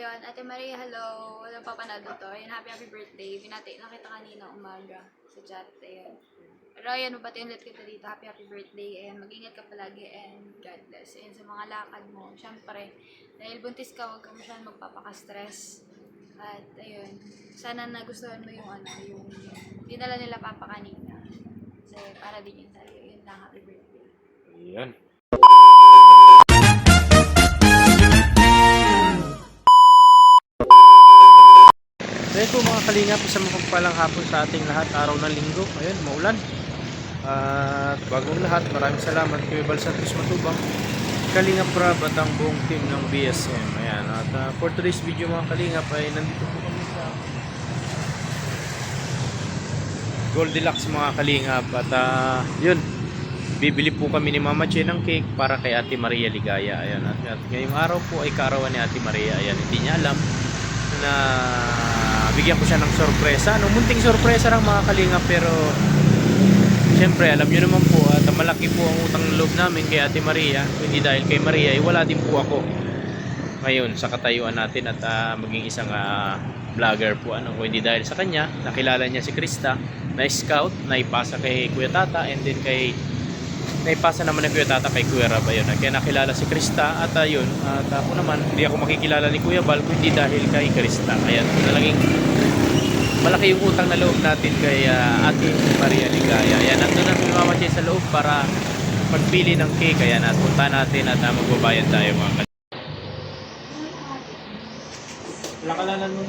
ayun, Ate Maria, hello. Walang papanood to. Ayun, happy birthday. Binati na kita kanina umaga sa chat. Ayun. Pero ayun, mabati ulit kita dito. Happy birthday. Ayun, mag-ingat ka palagi and God bless. Ayun, sa mga lakad mo. Siyempre, dahil buntis ka, huwag ka masyadong magpapaka-stress. At ayun, sana nagustuhan mo yung yung dinala nila papa kanina. Kasi para din yun sa'yo. Yun lang, happy birthday. Ayan. Ayan po mga kalingap, isang mapagpalang hapon sa ating lahat, araw ng linggo. Ayan, maulan. At bagong lahat, maraming salamat kay Bal Santos Matubang, Kalingap Rab at ang buong team ng BSM. Ayan, at for today's video mga kalingap ay nandito po kami sa Goldilocks mga kalingap. At yun, bibili po kami ni Mama Che ng cake para kay Ate Maria Ligaya. Ayan, at ngayong araw po ay kaarawan ni Ate Maria. Ayan, hindi niya alam na bigyan ko siya ng sorpresa. Munting sorpresa lang mga kalingap, pero siyempre alam nyo naman po at malaki po ang utang ng loob namin kay Ate Maria. Hindi dahil kay Maria ay wala din po ako ngayon sa katayuan natin at maging isang vlogger po kung hindi dahil sa kanya. Nakilala niya si Krista na scout, na ipasa kay Kuya Tata, and then naipasa naman ni Kuya Tata kay Kuya Rab. Ayun, kaya nakilala si Krista at ayun, at ako naman hindi ako makikilala ni Kuya Bal kundi dahil kay Krista. Ayan, talagang malaki yung utang na loob natin kay Ate Maria Ligaya. Ayan, nandun na si Mama Che sa loob para magpili ng cake. Ayan, at punta natin at magbabayad tayo mga kalingap. Lakalanan mo.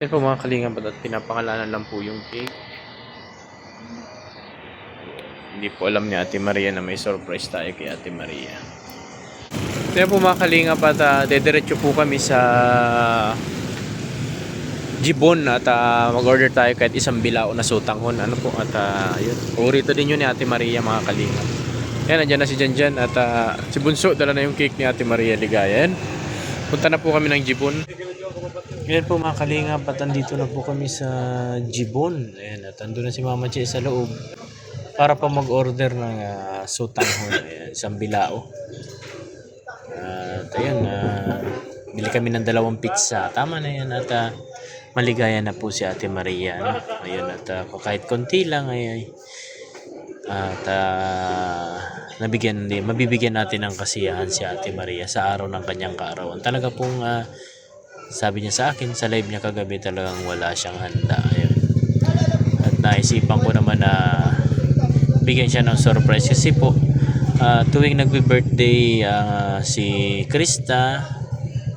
Yan po mga kalingap, at pinapangalanan lang po yung cake. Hindi po alam ni Ate Maria na may surprise tayo kay Ate Maria. Yan po mga kalingap, at dediretso po kami sa Jibon at mag-order tayo kahit isang bilao na sutanghon. Ano po, at yun, paborito din yun ni Ate Maria mga kalingap. Yan, nandiyan na si Janjan at si Bunso, dala na yung cake ni Ate Maria Ligaya. Yan, punta na po kami ng Jibon. Ngayon po mga kalingap, at andito na po kami sa Jibon. Ayan, at andun na si Mama Che sa loob para pa mag-order ng sutanghon. Ayan, isang bilao. At ayan, bili kami ng 2 pizza. Tama na yan, at maligaya na po si Ate Maria. Ayun, at kahit konti lang ay at mabibigyan natin ng kasiyahan si Ate Maria sa araw ng kanyang kaarawan. Talaga pong sabi niya sa akin sa live niya kagabi, talagang wala siyang handa. Ayun. At naisipan ko naman na bigyan siya ng surprise kasi po tuwing nagbe-birthday si Krista,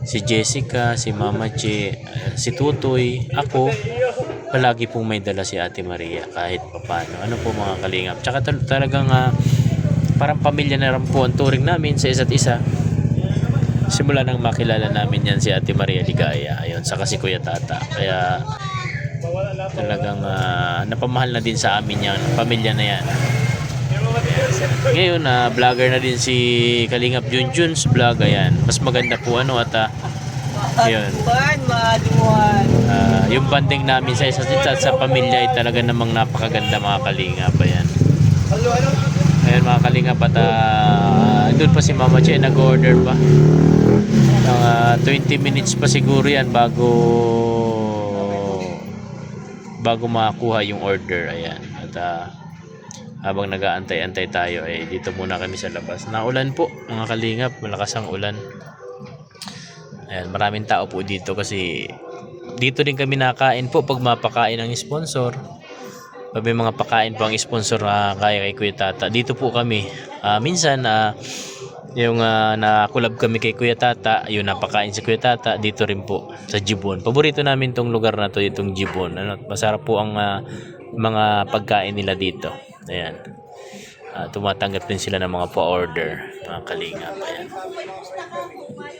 si Jessica, si Mama Che, si Tutoy, ako, palagi pong may dala si Ate Maria kahit papano. Ano po mga kalingap. Tsaka talagang parang pamilya na rin po ang turing namin sa isa't isa. Simula nang makilala namin yan si Ate Maria Ligaya. Ayun, saka si Kuya Tata. Kaya talagang napamahal na din sa amin yan, pamilya na yan. Ngayon vlogger na din si Kalingap Junjun's vlog. Ayan, mas maganda po at Yun. Yung banding namin sa isa't isa sa pamilya ay talaga namang napakaganda mga kalingap. Ayan. Ayan mga kalingap at doon pa si Mama Che nag-order pa. 20 minutes pa siguro yan bago makakuha yung order. Ayan. At habang nag-aantay-antay tayo ay dito muna kami sa labas. Naulan po mga kalingap, malakas ang ulan. Ayan, maraming tao po dito kasi dito din kami nakain po pag mapakain ng sponsor. Pag may mga pakain po ang sponsor kaya kay Kuya Tata. Dito po kami. Minsan yung nakulab kami kay Kuya Tata, yung napakain si Kuya Tata dito rin po sa Jibon. Paborito namin tong lugar na to, itong Jibon. Masarap po ang mga pagkain nila dito. Ayan. Tumatanggap din sila ng mga pa-order, mga kalingap. Ayan.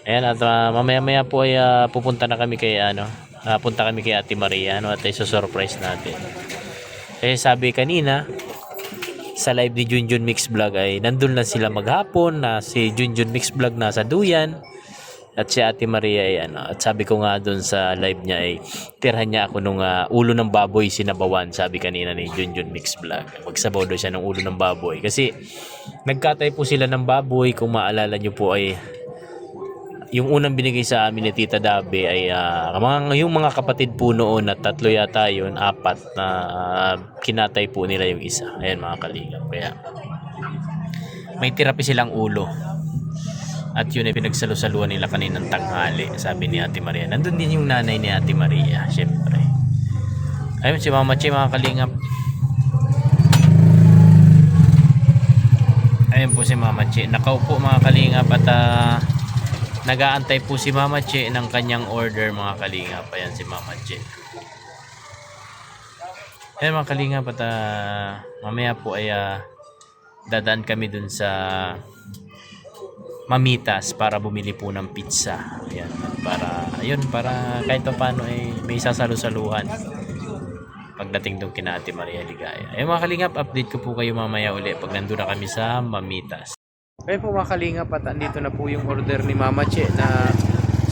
Ayan, at mamaya-maya po ay pupunta na kami kay punta kami kay Ate Maria at i-surprise natin. Kasi sabi kanina sa live ni Junjun Mix Vlog ay nandun lang sila maghapon, na si Junjun Mix Vlog nasa Duyan at si Ate Maria ay at sabi ko nga doon sa live niya ay tirhan niya ako nung ulo ng baboy sinabawan, sabi kanina ni Junjun Mix Vlog. Magsabaw daw siya ng ulo ng baboy kasi nagkatay po sila ng baboy. Kung maalala niyo po ay yung unang binigay sa amin ni Tita Dabe ay yung mga kapatid po noon na 3 yata yun, 4 na kinatay po nila yung isa. Ayan mga kalingap. Kaya may tirapi silang ulo. At yun ay pinagsalusaluan nila kaninang tanghali, sabi ni Ate Maria. Nandun din yung nanay ni Ate Maria, syempre. Ayun si Mama Che mga kalingap. Ayun po si Mama Che. Nakaupo mga kalingap at nag-aantay po si Mama Che ng kanyang order mga kalingap. Ayan si Mama Che. Ayan mga kalingap at mamaya po ay dadaan kami dun sa Mamitas para bumili po ng pizza. Ayan, para kahit pa paano ay may sasalu-saluhan pagdating doon kina Ate Maria Ligaya. Ayun mga kalingap, update ko po kayo mamaya uli pag nandun na kami sa Mamitas. Ayun po mga kalingap at andito na po yung order ni Mama Che na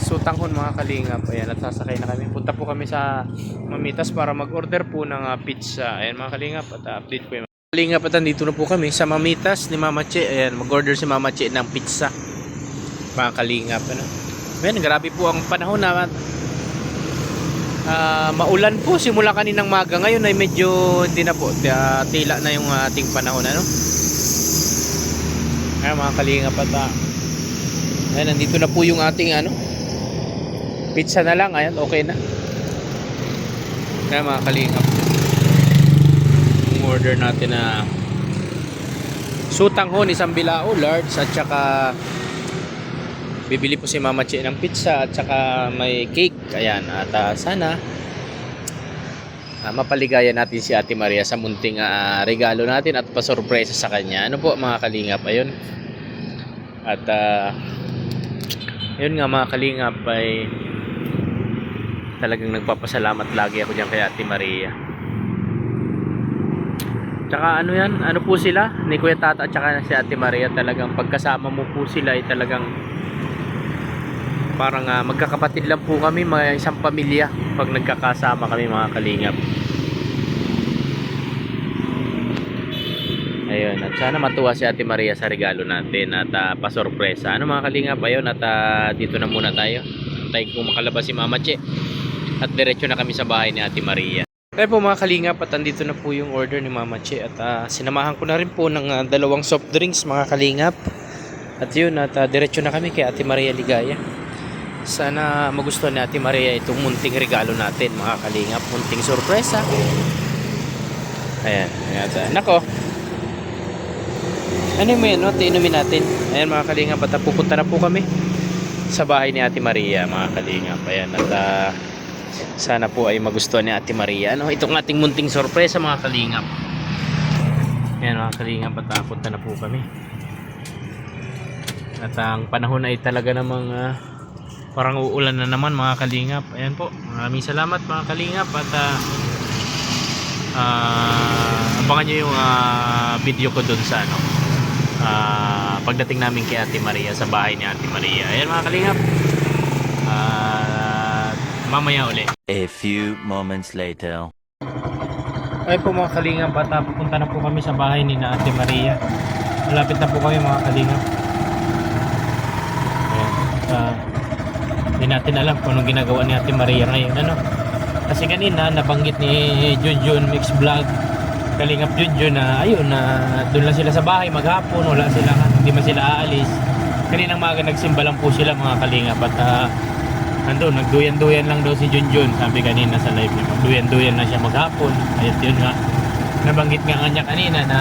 sutanghon mga kalingap. Ayan, at sasakay na kami. Punta po kami sa Mamitas para mag-order po ng pizza. Ayan mga kalingap at update po yung kalingap at andito na po kami sa Mamitas ni Mama Che. Ayan, mag-order si Mama Che ng pizza. Mga kalingap. Ayan, grabe po ang panahon na maulan po simula kaninang maga. Ngayon ay medyo hindi na po. Tila na yung ating panahon. Ayan mga kalingap at ayan, nandito na po yung ating pizza na lang. Ayan, okay na. Ayan mga kalingap, order natin na sutanghon, isang bilao large at saka bibili po si Mama Che ng pizza at saka may cake. Ayan, at sana mapaligayan natin si Ate Maria sa munting regalo natin at pasurpresa sa kanya. Ano po mga kalingap, ayun. At ayun nga mga kalingap, ay talagang nagpapasalamat lagi ako diyan kay Ate Maria. Tsaka ano po sila ni Kuya Tata at tsaka si Ate Maria, talagang pagkasama mo po sila ay talagang parang magkakapatid lang po kami, mga isang pamilya pag nagkakasama kami mga kalingap. Ayun, at sana matuwa si Ate Maria sa regalo natin at pasorpresa. Mga kalingap, ayun, at dito na muna tayo. Antay kung makalabas si Mama Che at diretso na kami sa bahay ni Ate Maria. Kaya po mga kalingap, at andito na po yung order ni Mama Che at sinamahan ko na rin po ng 2 soft drinks mga kalingap. At yun, at diretso na kami kay Ate Maria Ligaya. Sana magustuhan ni Ate Maria itong munting regalo natin mga kalingap, munting sorpresa. Ayan, nako. Ano mo yan, inumin natin. Ayan mga kalingap, at pupunta na po kami sa bahay ni Ate Maria mga kalingap. Ayan, at sana po ay magustuhan ni Ate Maria itong ating munting sorpresa mga kalingap. Ayan mga kalingap, at punta na po kami. At ang panahon ay talaga namang parang uulan na naman mga kalingap. Ayan po, maraming salamat mga kalingap. At abangan nyo yung video ko dun sa pagdating namin kay Ate Maria sa bahay ni Ate Maria. Ayan mga kalingap, mamaya uli. A few moments later. Ay po mga kalingap, at pupunta na po kami sa bahay ni na Ate Maria. Malapit na po kami mga kalingap. Ayan. Hindi natin alam kung anong ginagawa ni Ate Maria ngayon. Ano? Kasi kanina nabanggit ni Junjun Mix Vlog, Kalingap Junjun, na ayun, na doon lang sila sa bahay maghapon, wala sila, hindi man sila aalis. Kaninang maaga nagsimba lang po sila mga kalingap, at nandun, nagduyan-duyan lang daw si Junjun, sabi kanina sa live niya, magduyan-duyan na siya maghapon. Ayun, yun nga, nabanggit nga niya kanina na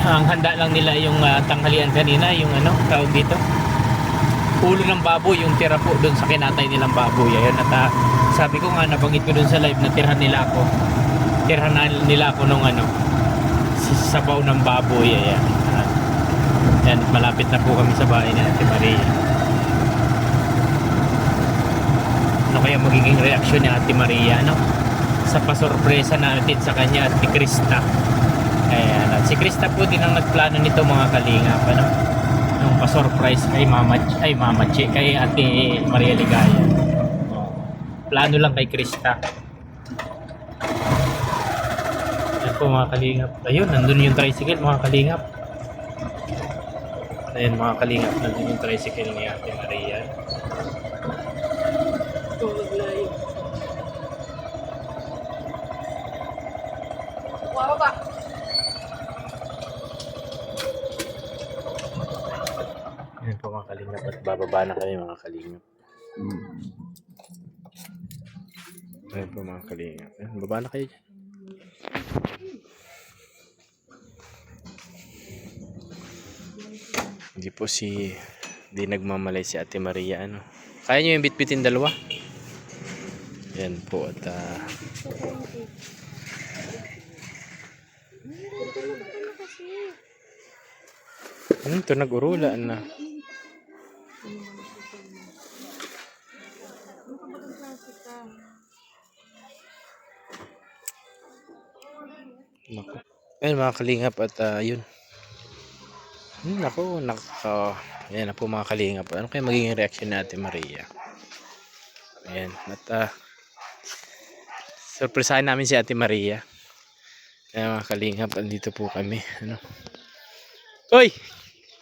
ang handa lang nila yung tanghalian kanina, yung ano, tawag dito, ulo ng baboy, yung tira po doon sa kinatay nilang baboy. Ayun, at sabi ko nga, nabanggit ko doon sa live na tirhan nila ako nung ano, sabaw ng baboy. Ayan. Ayan, malapit na po kami sa bahay ni Ate Maria. Ano kaya magiging reaksyon ni Ate Maria, no? Sa pasorpresa natin sa kanya at si Krista. Ayan, at si Krista po din ang nagplano nito mga kalingap, ano? Yung pa-surprise kay Mama Che, kay Ate Maria Ligaya. Plano lang kay Krista. Ayan po mga kalingap. Ayun, nandun yung tricycle mga kalingap. Ayan mga kalingap, nandun yung tricycle ni Ate Maria. Wow ba? Ayan po mga kalingap, at bababa na kami mga kalingap. Ayan po mga kalingap. Ayan, baba na kayo dyan. Hindi nagmamalay si Ate Maria, ano. Kaya nyo yung bitbitin dalawa? Ayan po, at ano ito, nag-urulaan na. Naku. Ayun mga kalingap, at yun. Naku, ayan na po mga kalingap. Ano kaya magiging reaction ni Ate Maria? Ayan, at surpresahin namin si Ate Maria. Ayan mga kalingap, andito po kami. Ano? Hoy!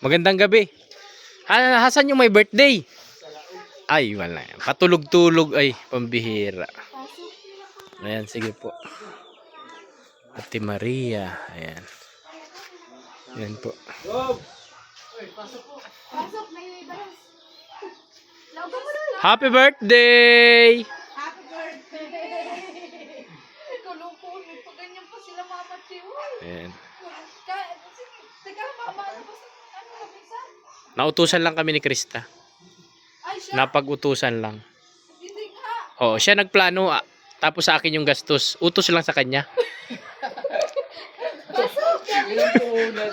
Magandang gabi. Hasan yung may birthday? Ay, wala. Patulog-tulog, ay, pambihira. Ayan, sige po. Ate Maria, ayan. Ayan po. Pasok, may balas. Lago mo na. Happy birthday! Happy birthday! Kulong-kulong. Pag ganyan pa sila Mama Che. Ayan. Teka, Mama, ano ba sa kabisa? Nautusan lang kami ni Krista. Ay, siya. Napag-utusan lang. Hindi nga. Oo, siya nagplano, tapos sa akin yung gastos. Utos lang sa kanya.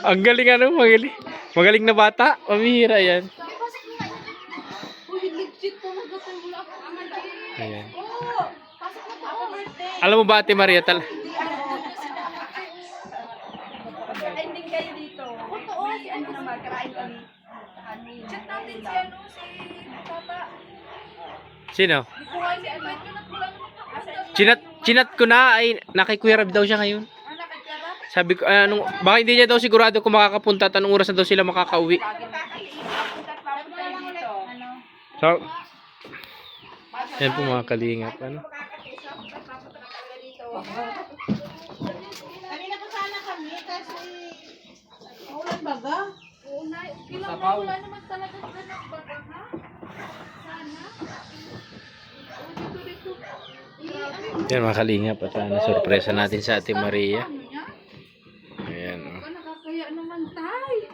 Ang galing, ano, magaling. Magaling na bata. Pamihira yan. Uy, legit talaga tayo. Wala akong Mama Che. Ayan. Oo. Pasok na pa. Birthday. Alam mo ba, Ate Maria, Kain din kayo dito. Oo, si ano naman, karain kami. Chat natin si ano, si Papa. sino? Di ko nga si ano, wala naman. Chinat ko na, ay nakikuya Rab daw siya ngayon. Anak, kaya Sabi ko, baka hindi niya daw sigurado kung makakapunta, tanong oras na daw sila makakauwi. So, yan po mga kalingap, ano? Kanina pa sana kami kasi ulan baga. Oo na, kailangan na wala naman talaga ganang baga, ha? Sana. Dito. Yan mga kalingap, at nasurpresa natin sa Ate Maria. Ano niya? Ayan, oh. Nakakaya naman tay.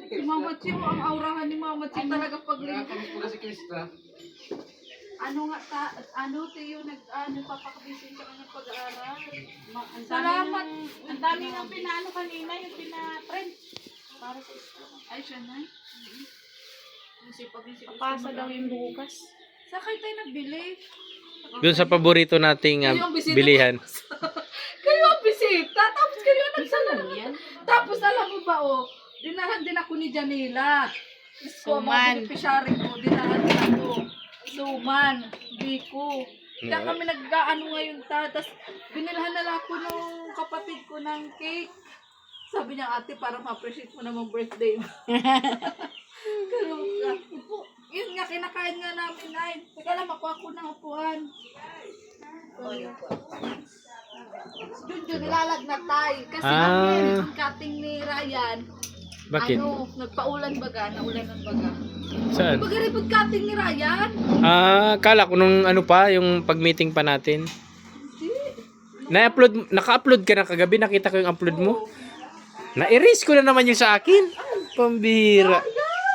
Si Mama Che, ang aurahan ni Mama Che talaga paglingkod. Ano nga ano Teo papakabisin sa kanyang pag-aaral. Salamat. Ang dami ng pinano kanina, yung pina-print. Para sa school. Ay, siya na. Pasa daw yung bukas. Sa kayo tayo nagbili? Doon sa paborito nating bilihan. Kayo ang bisita, tapos kayo ang nagsalamat. Tapos alam mo ba, dinahan din ako ni Janela. Suman. Beneficiary ko, dinahan din ako. Suman, Biko. Kaya kami nag-ano ngayon tapos binilhan na lang ako nung kapatid ko ng cake. Sabi niya, ate, para ma-appreciate mo naman birthday mo. Kaluka. Yun nga, kinakain nga namin, Nay. Teka lang, makuha ko ng upuan. Yun, nilalagnat tayo. Kasi yung cutting ni Ryan, Bakit? nagpaulan baga, naulan ng baga. Saan? Baga rin cutting ni Ryan. Kala ko nung ano pa, yung pag-meeting pa natin. Na-upload, naka-upload ka na kagabi, nakita ko yung upload mo. Na-erase ko na naman yung sa akin. Pambira.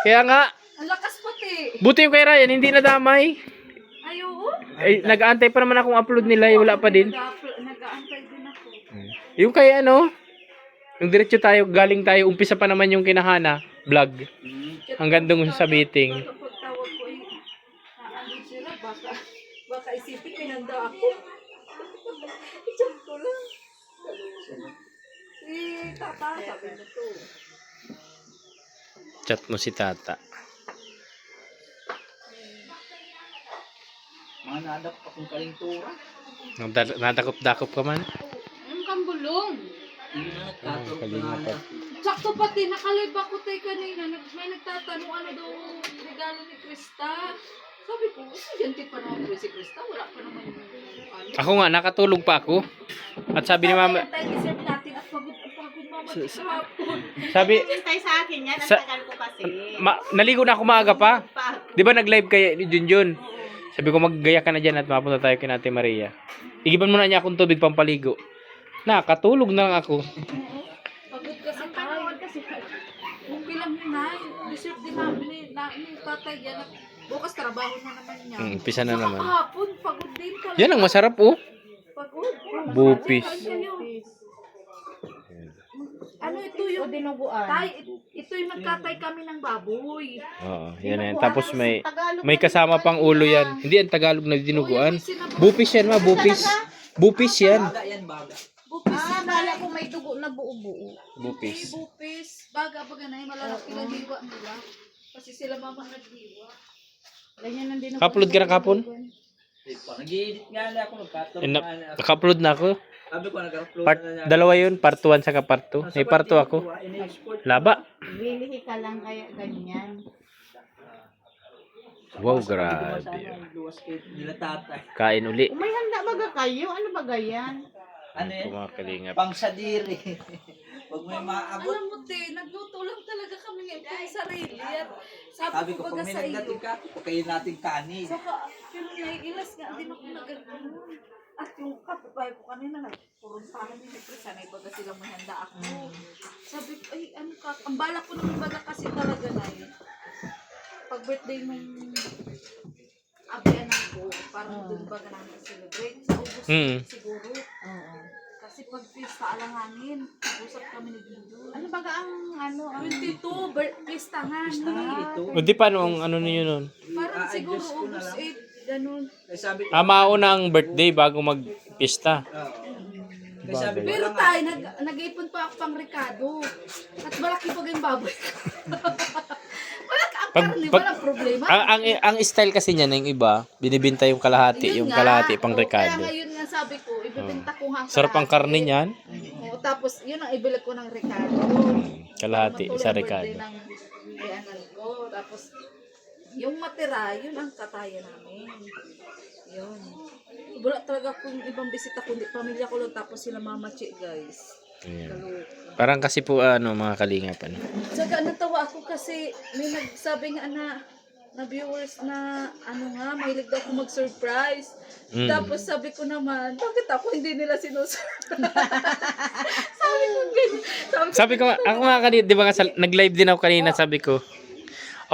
Kaya nga, Ang lakas pati. buti yung kay Ryan, hindi nadamay. Ay, oo. Ay, nag-aantay pa naman akong upload nila, wala pa din. Nag-aantay din ako. Yung kay ano, yung diretso tayo, galing tayo, umpisa pa naman yung kinahana, vlog. Hanggang doon sa meeting. Baka pagtawag ko ay, ano sila, baka isipin, pinanda ako. Diyan ko lang. Si Tata, sabi na to. Chat mo si Tata. Mga nadap akong kalintura. Nadakop-dakop ka man. Yung kambulong. Hindi na nagkatulog Kalinga na pa. Sakto pati, nakalive ako tayo kanina. May nagtatanong ano daw regalo ni Krista. Sabi ko, estudyante pa naman po si Krista. Wala pa naman yung ano. Ako nga, nakatulog pa ako. At sabi ni mama, Tayo deserve natin at pagod mama sa hapon. sabi, Hintay sa akin yan, ang Sa- tagal ko kasi. naligo na ako maaga pa. Di ba nag-live kaya ni Junjun? Sabi ko, maggaya ka na dyan at mapunta tayo kay Ate Maria. Igiban mo na niya akong tubig pampaligo. Nakatulog na lang ako. Pagod kasi tayo. Okay lang yun ay. Deserve din namin ni tatay yan. At bukas trabaho na naman niya. Umpisa na naman. Hapon, pagod din talaga. Yan ang masarap oh. Pagod. Bupis. Ano ito yung Dinuguan. tay? Ito yung nagkatay kami ng baboy. Oo, yan na yan. Tapos may kasama pang ulo yan. Hindi ang Tagalog na dinuguan. Sinabaw- Bupis yan ma, bupis. Bupis yan. baga yan, baga. Bupis. Kala ko may dugo na buo-buo. Bupis. Bupis. Baga na yung malalaki na diwa nila. Kasi sila mama nagdiwa. Ganyan ang dinuguan. Ka-upload ka na kapon? Nag-i-edit nga na ako, nagkatulog Na, nga na ako. naka-upload na ako. Sabi ko, nag-upload Part, na niya. dalawa yun, part 1 saka part 2. May part 2 ako. In-export. Laba. Bilihi ka lang kaya ganyan. Wow, Sabi ko grabe. sana, luwas kayo nila tatay. Kain uli. May handa baga kayo? Ano baga yan? Ano yan? Kumakalingap. Pang sadiri. Huwag mo yung maabot. Alam mo, te, nagluto lang talaga kami ngayon pang sarili. At Sabi sabi ko, ko pag baga may sa iyo. nagdating ka, pakayin natin kanin. Saka, yun naiilas nga din ako na gano'n. At yung kapitbahay ko kanina, nagpuruntahan din ito. Sanay baga silang may handa ako. Sabi ko, ay, ano ka, ang balak ko naman baga kasi talaga na yun. Pag birthday nung abianan ko, parang doon baga namin celebrate. Sa August siguro. Oo. Kasi pag pista alanganin, usap kami ni Gindo. Ano baga ang ano? Ang 22, pista nga. Ito. O di paano ang ano niyo nun? Parang siguro I-adjust ko na August lang. 8, ganun. Kaya sabi ko, Mauna ang birthday bago mag-pista. kaya sabi ko Pero lang, tayo, nag-ipon pa ako pang Ricardo. At malaki pa yung baboy ko. Wala ka, ang karne, walang problema. Ang style kasi niya ng iba, binibenta yung kalahati, Yun yung nga. kalahati pang Oo, Ricardo. Kaya ngayon nga sabi ko, ibibenta ko nga ang Sarap ang karne niyan. Oo, tapos yun ang ibili ko ng Ricardo. Kalahati Matulog sa birthday Ricardo. ng anak ko. Tapos yung matira, yun ang kataya namin. Yun. Wala talaga kung ibang bisita, kundi pamilya ko lang, tapos sila mama Chi, guys. Ayan. Kaluka. Parang kasi po mga kalingap ano. Saka natawa ako kasi may nagsabi nga na viewers na ano nga, mahilig daw ako mag-surprise. Tapos sabi ko naman, bakit ako hindi nila sinusurprise? Sabi ko ganyan. Sabi ko, ako nga kanina, di ba nga nag-live din ako kanina, sabi ko,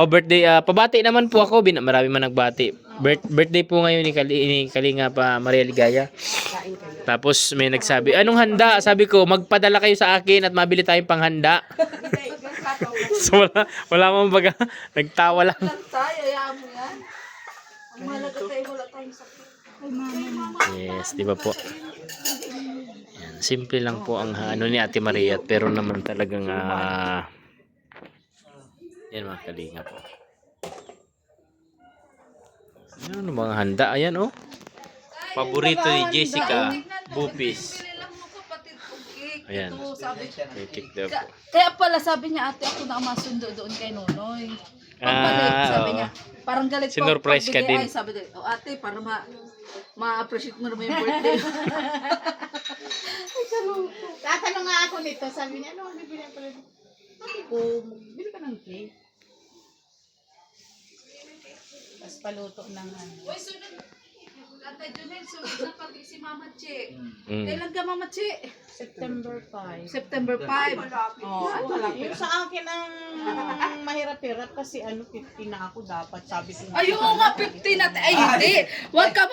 birthday, pabati naman po ako, marami man nagbati. Birthday po ngayon ni Kalinga pa Maria Ligaya. Tapos may nagsabi, anong handa? Sabi ko, magpadala kayo sa akin at mabili tayong panghanda. So wala man baga, nagtawa lang. Lang tayo, hayaan mo yan. Ang mahalaga tayo, wala tayong sakit. Ay, mama. Yes, di ba po? Yan, simple lang po ang ano ni Ate Maria, pero naman talagang yan mga Kalinga po. Ano mga handa? Ayan oh. Paborito ni Jessica, bupis. Bili lang mo kapatid kong cake. Ayan. Ito, sabi May cake daw po. Kaya pala sabi niya ate ako na ang masundo doon kay Nonoy. Pagbalik, sabi oo. niya, parang galit Sinurprise ka pagbigay. din. Ay, sabi niya, ate, para ma-appreciate mo naman yung birthday. Tatanong nga ako nito, sabi niya, ano ang bibili ko? Sabi ko, bili ka ng cake. Tapos paluto ng ano. Uy, sunod. Ate Junel, sunod na pati si Mama Che. Mm. Kailan ka Mama Che? September 5. September 5. Oh, Yung sa akin ang mahirap-hirap kasi 50 na ako dapat, sabi ko. Ay, oo nga, 15 natin. Ay, hindi. Huwag ka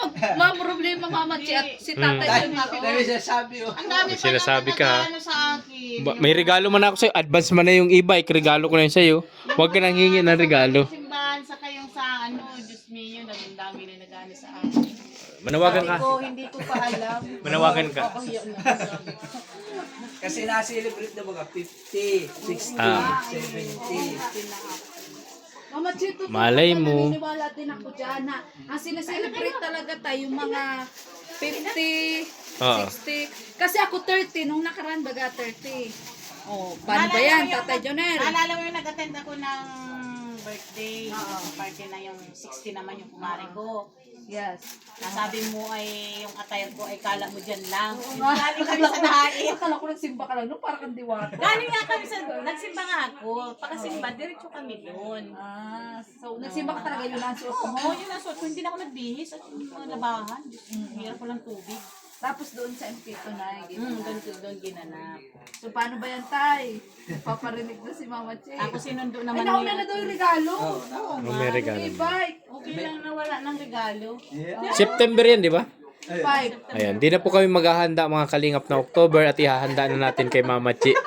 problema Mama Che at si Tatay Junel. Dami siya sabi oh. Ang dami pa Sinasabi ka, ha? ano sa akin. May regalo man ako sa'yo. Advance man na yung e-bike. Regalo ko na yun sa'yo. Huwag ka nang hingi ng regalo. Simbahan, saka yung sa Diyos mio, naging dami na nag-ano sa akin. Manawagan ka. Hindi ko pa alam. Manawagan ka. Oo, yun na. Sabi ko. Kasi na-celebrate na mga 50, 60, Ah. 70. Mama Che, totoo Malay ka, mo. naniniwala din ako dyan na ang sineselebrate talaga tayo yung mga 50, Oo. 60. Kasi ako 30, nung nakaraan baga 30. Oh, paano ba yan, Tatay Jonel? Naalala mo yung nag-attend ako ng birthday. Party na yung 60 naman yung kumare ko. Yes. Nasabi mo ay yung attire ko ay kala mo dyan lang. Galing kami sa dahain. Akala ko nagsimba ka lang, no? Parang kang diwata. Galing nga kami sa, nagsimba nga ako. Pagkasimba, diretso kami doon. Ah, so nagsimba ka talaga yun ang suot mo? Oo, yun ang suot ko. Hindi na ako nagbihis at yung mga labahan. Hirap ko lang tubig. Tapos doon sa MK na, Doon ginanap. So paano ba yan, Tay? Paparinig na si Mama Che. Ako sinundo Ay, naman nauna na daw yung regalo. Oh, may regalo. E-bike. Okay lang na wala ng regalo. September yan, di ba? 5. Ayan, di na po kami maghahanda mga kalingap na October at ihahanda na natin kay Mama Chi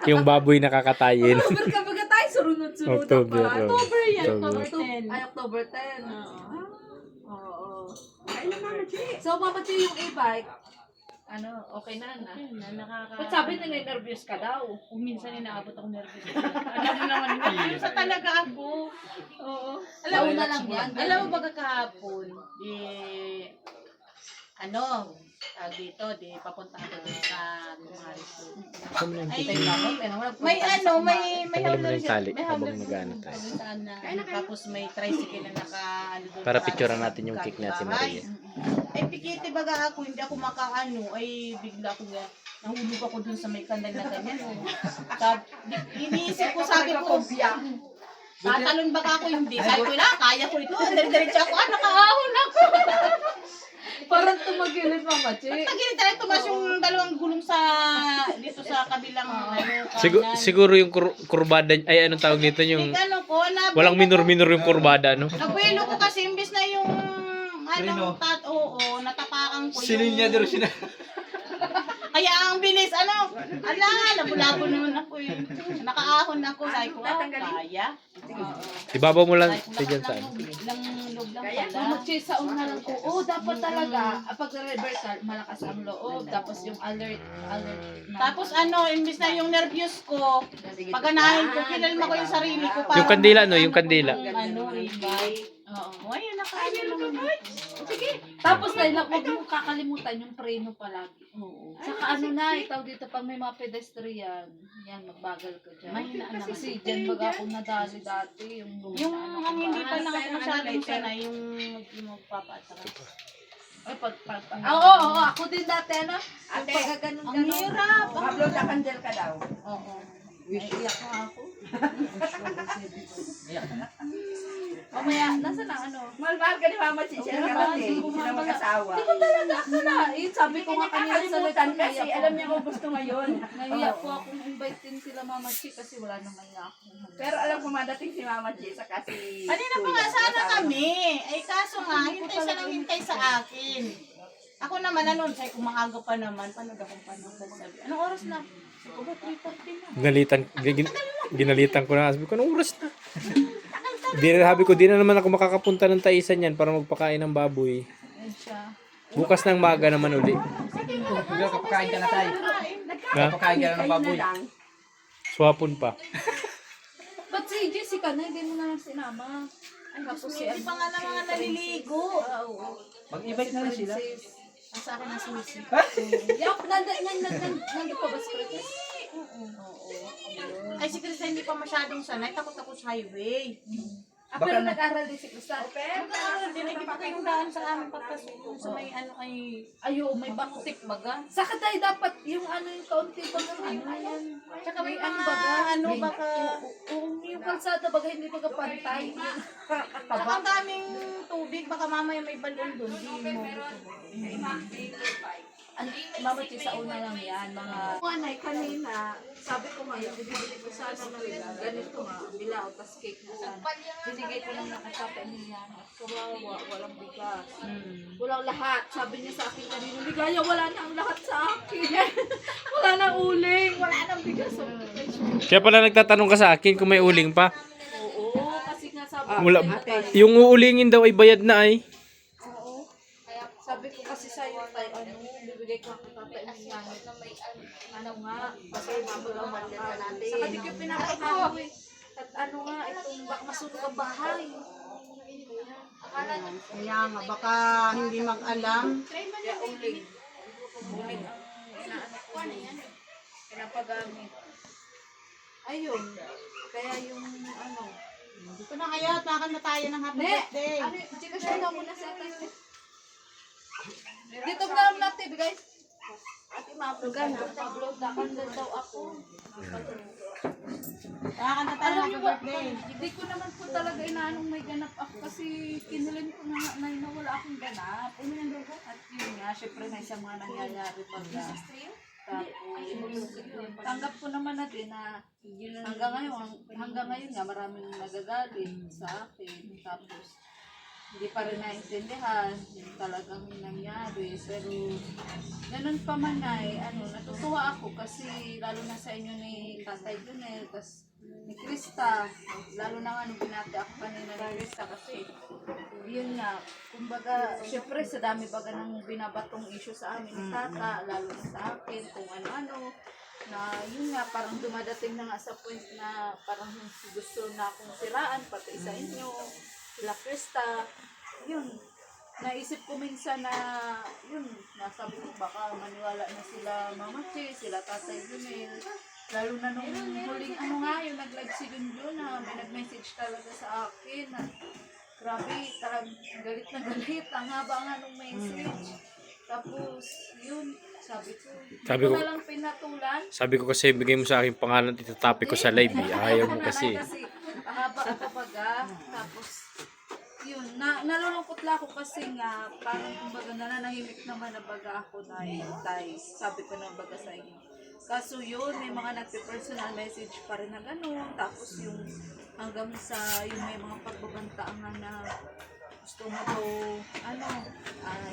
yung baboy na kakatayin. October ka baga tayo, surunod-sunod October, pa. oh. October yan, October. October 10. Ay, October 10. Oo. So, Mama Che, yung e-bike, okay na. Ba't sabi na nervous ka daw? Kung minsan inaabot ako nervous. Alam mo naman, nervous na talaga ako. Oo. Alam mo na lang yan. Alam mo baga kahapon, dito, papunta ako dun sa kumari ko. Ay, may Tanggalin mo na yung tali may habang hawlers mag-ano doon. tayo. Sana. Tapos may tricycle na doon. Para picturean natin yung cake natin, Maria. Ay, pikiti baga ako, hindi ako makaano, ay bigla ako nga, nahulog ako dun sa may kandag na ganyan. Iniisip ko, sabi ko, tatalon baga ako, hindi. Sabi ko na, kaya ko ito. Diretso ako, nakaahon ako. Parang tumagilid, Mama Che. Pagkili tayo, tumas yung dalawang gulong dito sa kabilang, Siguro yung kurbada, ay anong tawag nito yung walang minor-minor yung kurbada, no? Nabuelo ko kasi, imbis na yung, Preno. natapakan ko yung... Silinyador siya na. Kaya ang bilis, nabulabo naman ako yun. Nakaahon ako, sabi ko, kaya. Ibabaw mo lang Sabi ko, sa dyan lakas saan. lang loob lang Mama pala. Che, sa una lang ko, dapat talaga, pag reversal, malakas ang loob. Tapos yung alert na. Tapos imbis na yung nervyos ko, paganahin ko, kinalma ko yung sarili ko. Yung kandila, no? Yung kandila. Oo. Ayun, nakaano naman. Tapos dahil huwag mo kakalimutan yung preno palagi. Oo. Saka itaw dito pag may mga pedestrian, yan, magbagal ka dyan. Mahina Kasi naman. si Jen baga ako nadali dati, yung Yung hindi pa lang ako masyadong sanay, yung magpapaataka. Ay, oo, ako din dati, Yung pagkaganon Ang hirap. Upload na candle ka daw. Oo. Iyak na ako. Mamaya, nasa na Mahal ka ni Mama Che, siya karating, sila mag-asawa. Hindi ko talaga ako na. Sabi ko nga kanina sa Nakakalimutan kasi alam niya kung gusto ngayon. Nahiya po akong invite din sila Mama Chi kasi wala naman niya ako. Pero alam ko madating si Mama Che, saka si Kanina pa nga sana kami. Ay kaso nga, hintay siya ng hintay sa akin. Ako naman, sabi ko maaga pa naman. Panood akong panood. Sabi, anong oras na? Sabi ko, 3:30 na. Ginalitan ko na. Sabi ko, anong oras na? Sabi ko, di na naman ako makakapunta ng Taisan yan para magpakain ng baboy. Ayun siya. Bukas ng maga naman uli. Kapakain ka na tayo. Ha? Kapakain ka na ng baboy. Swapon pa. Ba't si Jessica na, hindi mo na lang sinama? Tapos si Hindi pa nga lang mga naliligo. Oo. Mag-invite na lang sila. Ang sa akin na susi. Yup, nandun pa ba si Princess? Oo. Ay, si Krista hindi pa masyadong sanay. Takot ako sa highway. Pero nag-aral din si Crystal. Nag-aaral din. Hindi pa yung daan sa amin pagpasok. Yung sa may ano ay... Ayo, may bakutik baga. Saka tayo dapat yung yung kaunti baga yan. Tsaka may May mga baga. ano May- baka... Yung kalsada baga hindi baga pantay. Baka ang daming tubig. Baka mamaya may balon doon. Di mo. Mama Chi, sa una lang yan, mga... Anay, kanina, sabi ko ngayon, bibili ko sana ng ganito nga, bilao, tas cake na sana. Binigay ko lang nakasapin niya. Kawawa, walang bigas. Walang lahat. Sabi niya sa akin kanina, Ligaya, wala na ang lahat sa akin. Wala nang uling, wala nang bigas. Kaya pala nagtatanong ka sa akin kung may uling pa. Oo, kasi nga sabi ko, Wala, yung uulingin daw ay bayad na ay. oo. Kaya sabi ko kasi sa'yo, tayo, bibigay ko ang tatay niya. Ano nga, kasi mamulaman ka natin. Saka di ko pinapakaano eh. At ano nga, itong baka masunog ang bahay. Kaya nga, baka hindi mag-alam. Kaya uling. Uling ang inaano ko yun. Pinapagamit. Ayun. Kaya yung ano. Dito na kayo, takan na tayo ng happy birthday. Ano, chika siya na muna sa atin. Dito na lang natin, guys. Ate, ma-upload ka na. Ma-upload na. Kandal daw ako. Takan na tayo ng happy birthday. Hindi ko naman po talaga inaanong may ganap ako kasi kinulin ko na nga na wala akong ganap. At yun nga, syempre na isang mga nangyayari pag tapos, tanggap ko naman na din na hanggang ngayon nga maraming nagagalit sa akin. Tapos, hindi pa rin naintindihan yung talagang nangyari. Pero, ganun pa man ay, natutuwa ako kasi lalo na sa inyo ni Tatay Junel, tas ni Krista, lalo na nga nung binati ako kanina ni Krista kasi, yun nga, kumbaga, syempre sa dami baga ng binabatong issue sa amin ni Tata, lalo na sa akin, kung ano-ano, na yun nga, parang dumadating na nga sa point na parang gusto na akong siraan, pati sa inyo, sila Krista, yun, naisip ko minsan na, yun, nasabi ko baka maniwala na sila Mama Chi, sila Tatay Junel, lalo na nung huling yung nag-live si Junjun na may nag-message talaga sa akin na grabe, talagang galit na galit, ang haba nga nung message. Tapos, yun, sabi ko na lang pinatulan. Sabi ko kasi bigay mo sa akin pangalan, itatapi ko sa live eh. Ayaw mo kasi. Mahaba ako baga. Tapos, yun, nalulungkot lang ako kasi nga, parang kumbaga nananahimik naman na baga ako na tay. Sabi ko na baga sa inyo. Kaso yun, may mga nagpe-personal message pa rin na gano'n. Tapos yung hanggang sa yung may mga pagbabantaan na gusto mo daw,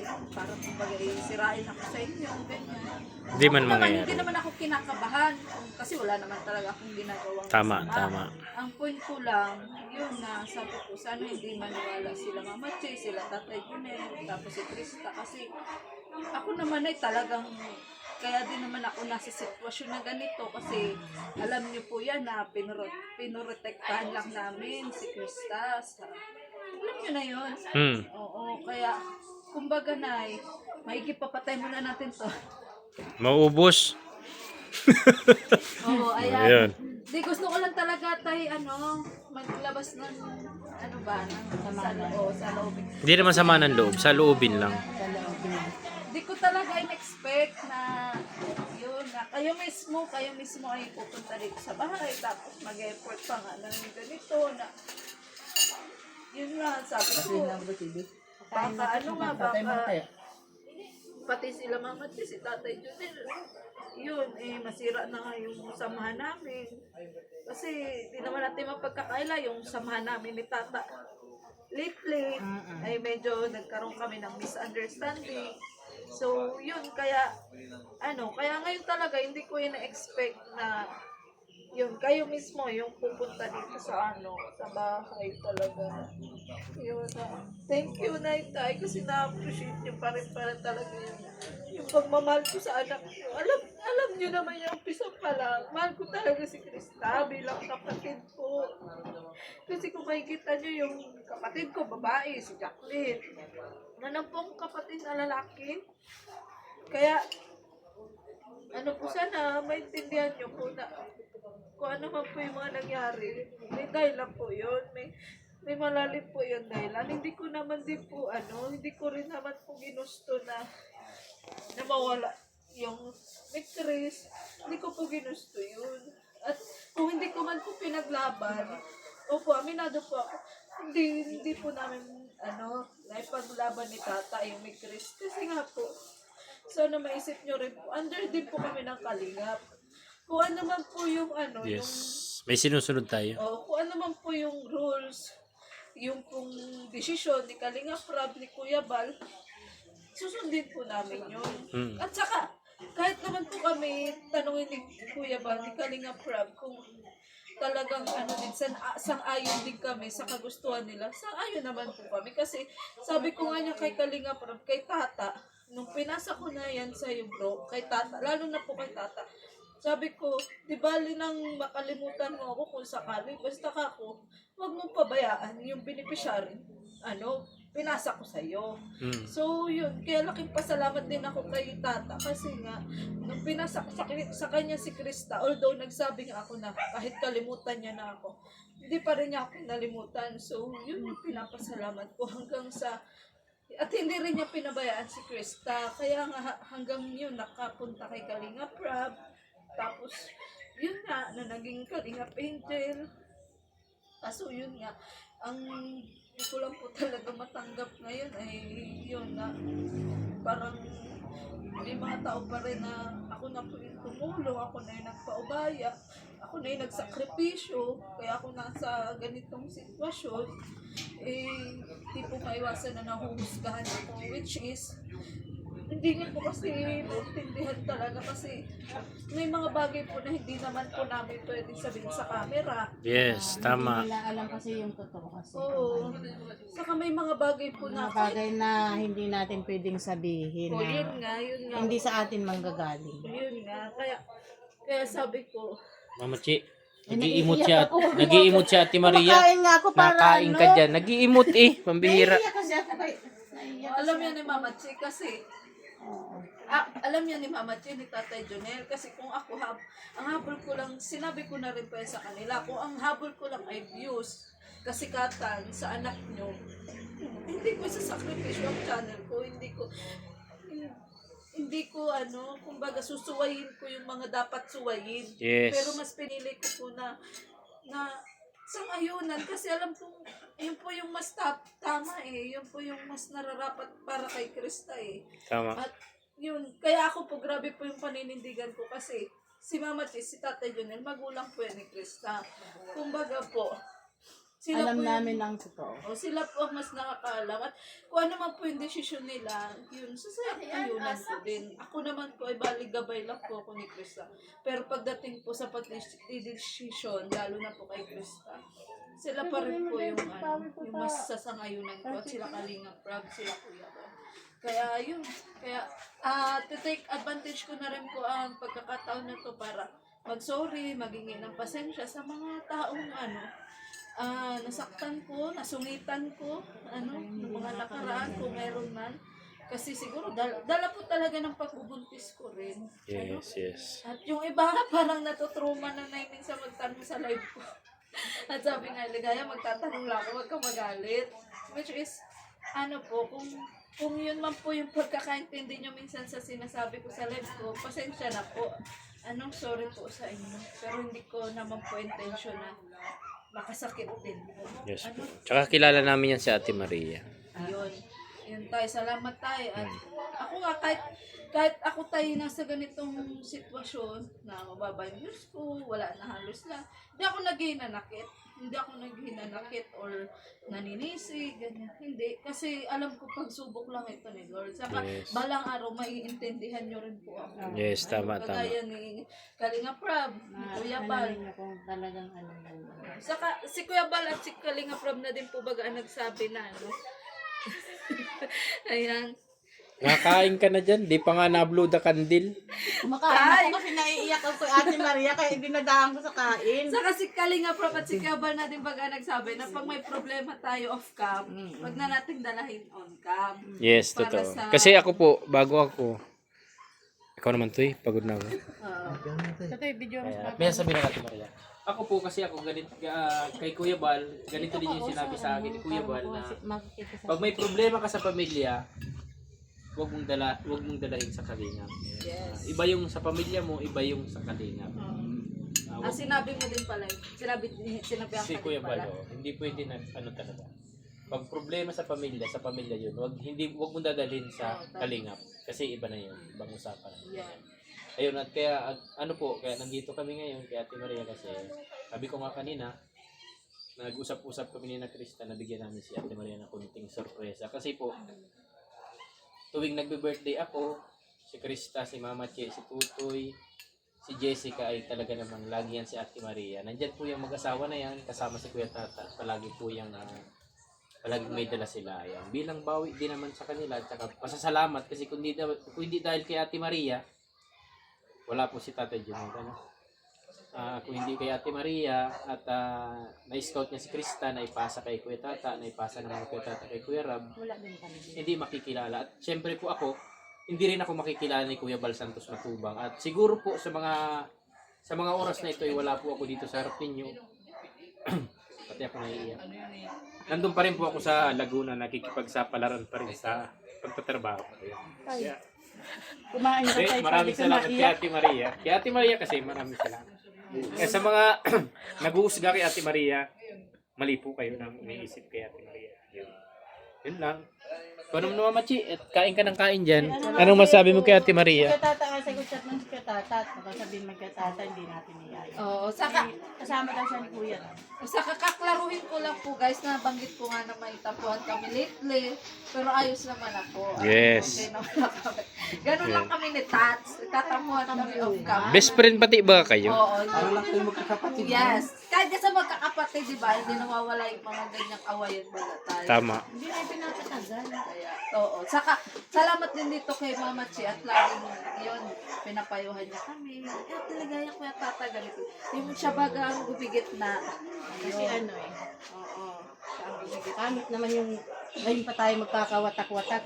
yun, parang kumbaga sirain ako sa inyo, ganyan. Hindi man Ako naman, mangyayari. hindi naman ako kinakabahan kasi wala naman talaga akong ginagawang Tama, masama. tama. Ang point ko lang, yun na sabi ko, sana hindi maniwala sila Mama Chi, sila Tatay Junel, tapos si Krista kasi ako naman ay talagang kaya din naman ako nasa sitwasyon na ganito kasi alam niyo po yan na pinorotektahan lang namin si Krista. Alam niyo na yun. Oo, kaya kumbaga na maigipapatay muna natin to. Maubos. Oo, Ayan. ayan. Di gusto ko lang talaga maglabas ng sa loob. Hindi naman sama ng loob, sa loobin lang. Di ko talaga in-expect na yun, na kayo mismo ay pupunta dito sa bahay tapos mag-effort pa nga ng ganito na yun nga, sabi ko baka pati sila Mama Chi, si Tatay Junel yun, masira na nga yung samahan namin kasi di naman natin mapagkakaila yung samahan namin ni Tata lately ay medyo nagkaroon kami ng misunderstanding. So, yun, kaya ngayon talaga, hindi ko ina-expect na, yun, kayo mismo, yung pupunta dito sa sa bahay talaga. Yun, thank you, Naitay, kasi na-appreciate niyo pa rin talaga yung pagmamahal ko sa anak niyo. Alam alam niyo naman yung umpisa pa lang, mahal ko talaga si Krista bilang kapatid ko. Kasi kung makikita niyo yung kapatid ko, babae, si Jacqueline. Nanan pong kapatid na lalaki. Kaya, ano po sana, maintindihan niyo po na kung ano man po yung mga nangyari, may dahilan po yun. May malalim po yung dahilan. Hindi ko naman din po, hindi ko rin naman po ginusto na mawala yung may Chris. Hindi ko po ginusto yun. At kung hindi ko man po pinaglaban, opo, aminado po ako, hindi po namin, naipaglaban ni Tata yung may Chris. Kasi nga po, sana maisip nyo rin po, under din po kami ng Kalingap. Kung ano man po yung Yes. May sinusunod tayo. kung ano man po yung rules, yung pong desisyon ni Kalingap Rob, ni Kuya Bal, susundin po namin yun. At saka, kahit naman po kami tanungin ni Kuya Bal, ni Kalingap Rob, kung talagang din, sang-ayon din kami sa kagustuhan nila, sang-ayon naman po kami. Kasi sabi ko nga niya kay Kalingap Rob, kay Tata, nung pinasa ko na yan sa'yo bro, kay Tata, lalo na po kay Tata, sabi ko, di bali nang makalimutan mo ako kung sakali, basta ka ako, huwag mong pabayaan yung beneficiary, pinasa ko sa'yo. So, yun, kaya laking pasalamat din ako kay Tata, kasi nga, nung pinasa ko sa kanya si Krista, although nagsabi nga ako na kahit kalimutan niya na ako, hindi pa rin niya ako nalimutan. So, yun yung pinapasalamat ko hanggang sa, at hindi rin niya pinabayaan si Krista, kaya nga hanggang yun, nakapunta kay Kalingap Rob. Tapos, yun nga, na naging Kalingap Angel. Kaso yun nga, ang hindi ko lang po talaga matanggap ngayon ay yun na parang may mga tao pa rin na ako na po yung tumulong, ako na yung nagpaubaya, ako na yung nagsakripisyo, kaya ako nasa ganitong sitwasyon, di po maiwasan na nahuhusgahan ako, which is, hindi niyo po kasi naintindihan talaga kasi may mga bagay po na hindi naman po namin pwedeng sabihin sa camera. Yes, tama. Hindi nila alam kasi yung totoo kasi. Oo. Saka may mga bagay po na Mga bagay na hindi natin pwedeng sabihin po, na yun nga. hindi sa atin manggagaling. Yun nga. Kaya sabi ko, Mama Chi, nag-iimot siya Ate Maria. Kumakain nga ako para Nakain ka dyan. Nag-iimot pambihira. Naiiyak kasi ako alam yan ni Mama Chi kasi alam yan ni Mama Chi, ni Tatay Jonel, kasi kung ako ang habol ko lang, sinabi ko na rin po yan sa kanila, kung ang habol ko lang ay views, kasikatan sa anak nyo, hindi ko sasakripisyo ang channel ko, hindi ko kumbaga susuwayin ko yung mga dapat suwayin. Yes. Pero mas pinili ko po na sang-ayunan kasi alam kong yun po yung mas tama yun po yung mas nararapat para kay Krista Tama. At yun, kaya ako po grabe po yung paninindigan ko kasi si Mama Chi, si Tatay Jonel, magulang po yan ni Krista. Kumbaga po, sila alam po namin ang totoo. sila po ang mas nakakaalam. At kung ano man po yung desisyon nila, yun, ayunan ko din. Ako naman po ay baligabay lang po ako ni Krista. Pero pagdating po sa pag-desisyon, lalo na po kay Krista, sila pa rin po yung mas sasangayunan ko. At sila Kalingap Rob, sila Kuya Bal. Kaya yun, to-take advantage ko na rin po ang pagkakataon na to para mag-sorry, maghingi ng pasensya sa mga taong nasaktan ko, nasungitan ko, yung mga nakaraan kung meron man. Kasi siguro, dala po talaga ng pagbubuntis ko rin. Yes. At yung iba, parang natutruma na minsan magtanong sa live ko. At sabi nga, Ligaya, magtatanong lang ako, wag ka magalit. Which is, kung yun man po yung pagkakaintindi nyo minsan sa sinasabi ko sa live ko, pasensya na po. Sorry po sa inyo. Pero hindi ko naman po intention na makasakit din po. Yes po. Tsaka kilala namin yan si Ate Maria. Yun tayo. Salamat tayo. At ako nga, kahit ako tayo nasa ganitong sitwasyon na mababa yung views ko, wala na halos lang, hindi ako naghinanakit or naninisi, ganyan. Hindi. Kasi alam ko pagsubok lang ito ni Lord. Saka balang araw maiintindihan nyo rin po ako. Yes, tama. Kagaya ni Kalingap Rob, ni Kuya Bal. Kung talagang Saka si Kuya Bal at si Kalingap Rob na din po baga ang nagsabi na Ayan. Nakain ka na dyan. Di pa nga na-upload ang kandil. Kumakain ako kasi naiiyak ako kay Ate Maria kaya dinadaan ko sa kain. Saka si Kalinga Prop at si Kabal natin pag nagsabi na pag may problema tayo off cam, wag na nating dalahin on cam. Yes, Para totoo. sa- Kasi ako po, bago ako, ikaw naman to pagod na ako. Ito yung video mo. May sabihin na natin, Maria. Ako po kasi ako ganito, kay Kuya Bal, ganito din yung sinabi sa akin ni Kuya Bal na pag may problema ka sa pamilya, wag mong dalahin sa kalingap. Yes. Iba yung sa pamilya mo, iba yung sa kalingap. Ah, sinabi mo din pala. Sinabi ang Si Kuya Bal, hindi pwede na ano talaga. Pag problema sa pamilya yun, wag mong dadalhin sa kalingap kasi iba na yun, ibang usapan. Yan. Ayun, at kaya kaya nandito kami ngayon kay Ate Maria kasi sabi ko nga kanina, nag-usap-usap kami ni na Krista, nabigyan namin si Ate Maria ng kunting sorpresa kasi po tuwing nagbe-birthday ako, si Krista, si Mama Che, si Tutoy, si Jessica ay talaga namang lagi yan si Ate Maria. Nandyan po yung mag-asawa na yan, kasama si Kuya Tata, palagi po yung palagi may dala sila. Ayan. Bilang bawi din naman sa kanila at saka pasasalamat kasi kung hindi dahil kay Ate Maria, wala po si Tata Jun. Kung hindi kay Ate Maria at na-scout niya si Krista, naipasa kay Kuya Tata, naipasa naman Kuya Tata kay Kuya Rab, hindi makikilala. At syempre po ako, hindi rin ako makikilala ni Kuya Bal Santos Matubang. At siguro po sa mga oras na ito ay wala po ako dito sa harap ninyo. Pati ako naiiyak. Nandun pa rin po ako sa Laguna, nakikipagsapalaran pa rin sa pagtatrabaho. Yeah. Kumain ka tayo. Maraming salamat kay Ate Maria. Kay Ate Maria kasi maraming salamat. Sa mga nag-uusga kay Ate Maria, mali po kayo nang iniisip kay Ate Maria. Yun lang. Kung ano naman, Machi, at kain ka ng kain dyan. Anong masabi mo kay Ate Maria? Kaya Tata nga sa chat ng Kaya Tata. Baka sabihin magkatata, hindi natin iyaya. Oo, saka Kasama daw siya ni Kuya. Sa kakaklaruhin ko lang po guys, nabanggit ko nga na may tampuhan kami lately, pero ayos naman ako. Yes. Okay naman kami. Ganun lang kami ni Tats, nagtatampuhan kami off cam. Best friend pati ba kayo? Oo, Parang lang kayo magkakapatid. yes. Kahit sa magkakapatid, di ba, hindi nawawala yung mga ganyang awayan balatan. Tama. Hindi na pinapatagal. Kaya, oo. Saka, salamat din dito kay Mama Chi at laging yun, pinapayuhan niya kami. Taligaya ko yung tata ganito. Yung siya baga ang gubigit na. Kasi ano eh. Oo. Siya ang gubigit. Pangit naman yung ngayon pa tayo magkakawatak-watak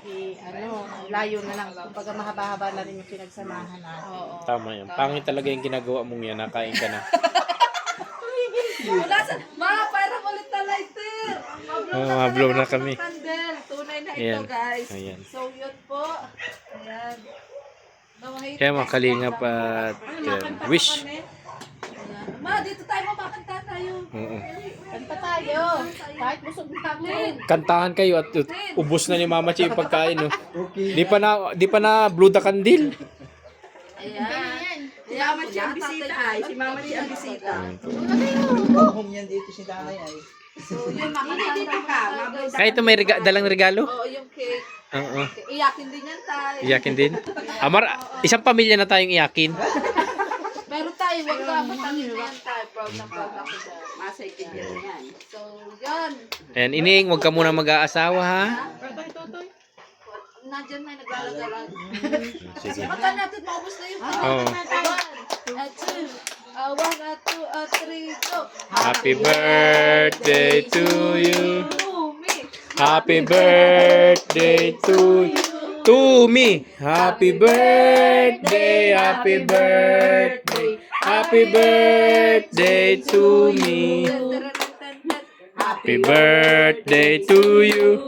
layo na lang. Kumbaga mahaba-haba na rin yung pinagsamahan natin. Oo. Tama yan. Pangit talaga yung ginagawa mong yan. Nakain ka na. Wala sa, mga parang ulit na lighter. Mablow na kami. Candle. Tunay na ito Ayan. guys. Ayan. So yun po. Ayan. Kaya mga kalingap at wish. Ayan. Ma, dito tayo makakanta tayo. Oo. Kanta tayo. Kahit busog na ako. Kantahan kayo at ubos na ni Mama Chi yung pagkain. No? Di pa na blue the candle. Ayan. Si Mama Chi ang bisita ay. Si Mama Chi ang bisita. Home yan dito si nanay ay. So yun, makakanta ka. Kaya ito may dalang regalo? Oo, yung cake. Oo. Iyakin din yan tayo. Iyakin din. Isang pamilya na tayong iyakin. Pero tayo, wag ka matangin na yan tayo. Proud na proud ako dyan. Masay kanya yan. So, yun. Ayan, Ining, huwag ka muna mag-aasawa ha. Nandyan na, naglalagalan. Sige. Mata natin, maubos na yung Oo. 1, 2, 3, go. Happy birthday to you. Me. Happy birthday to you. To me. Happy birthday. Happy birthday. Happy birthday to me. Happy birthday to you.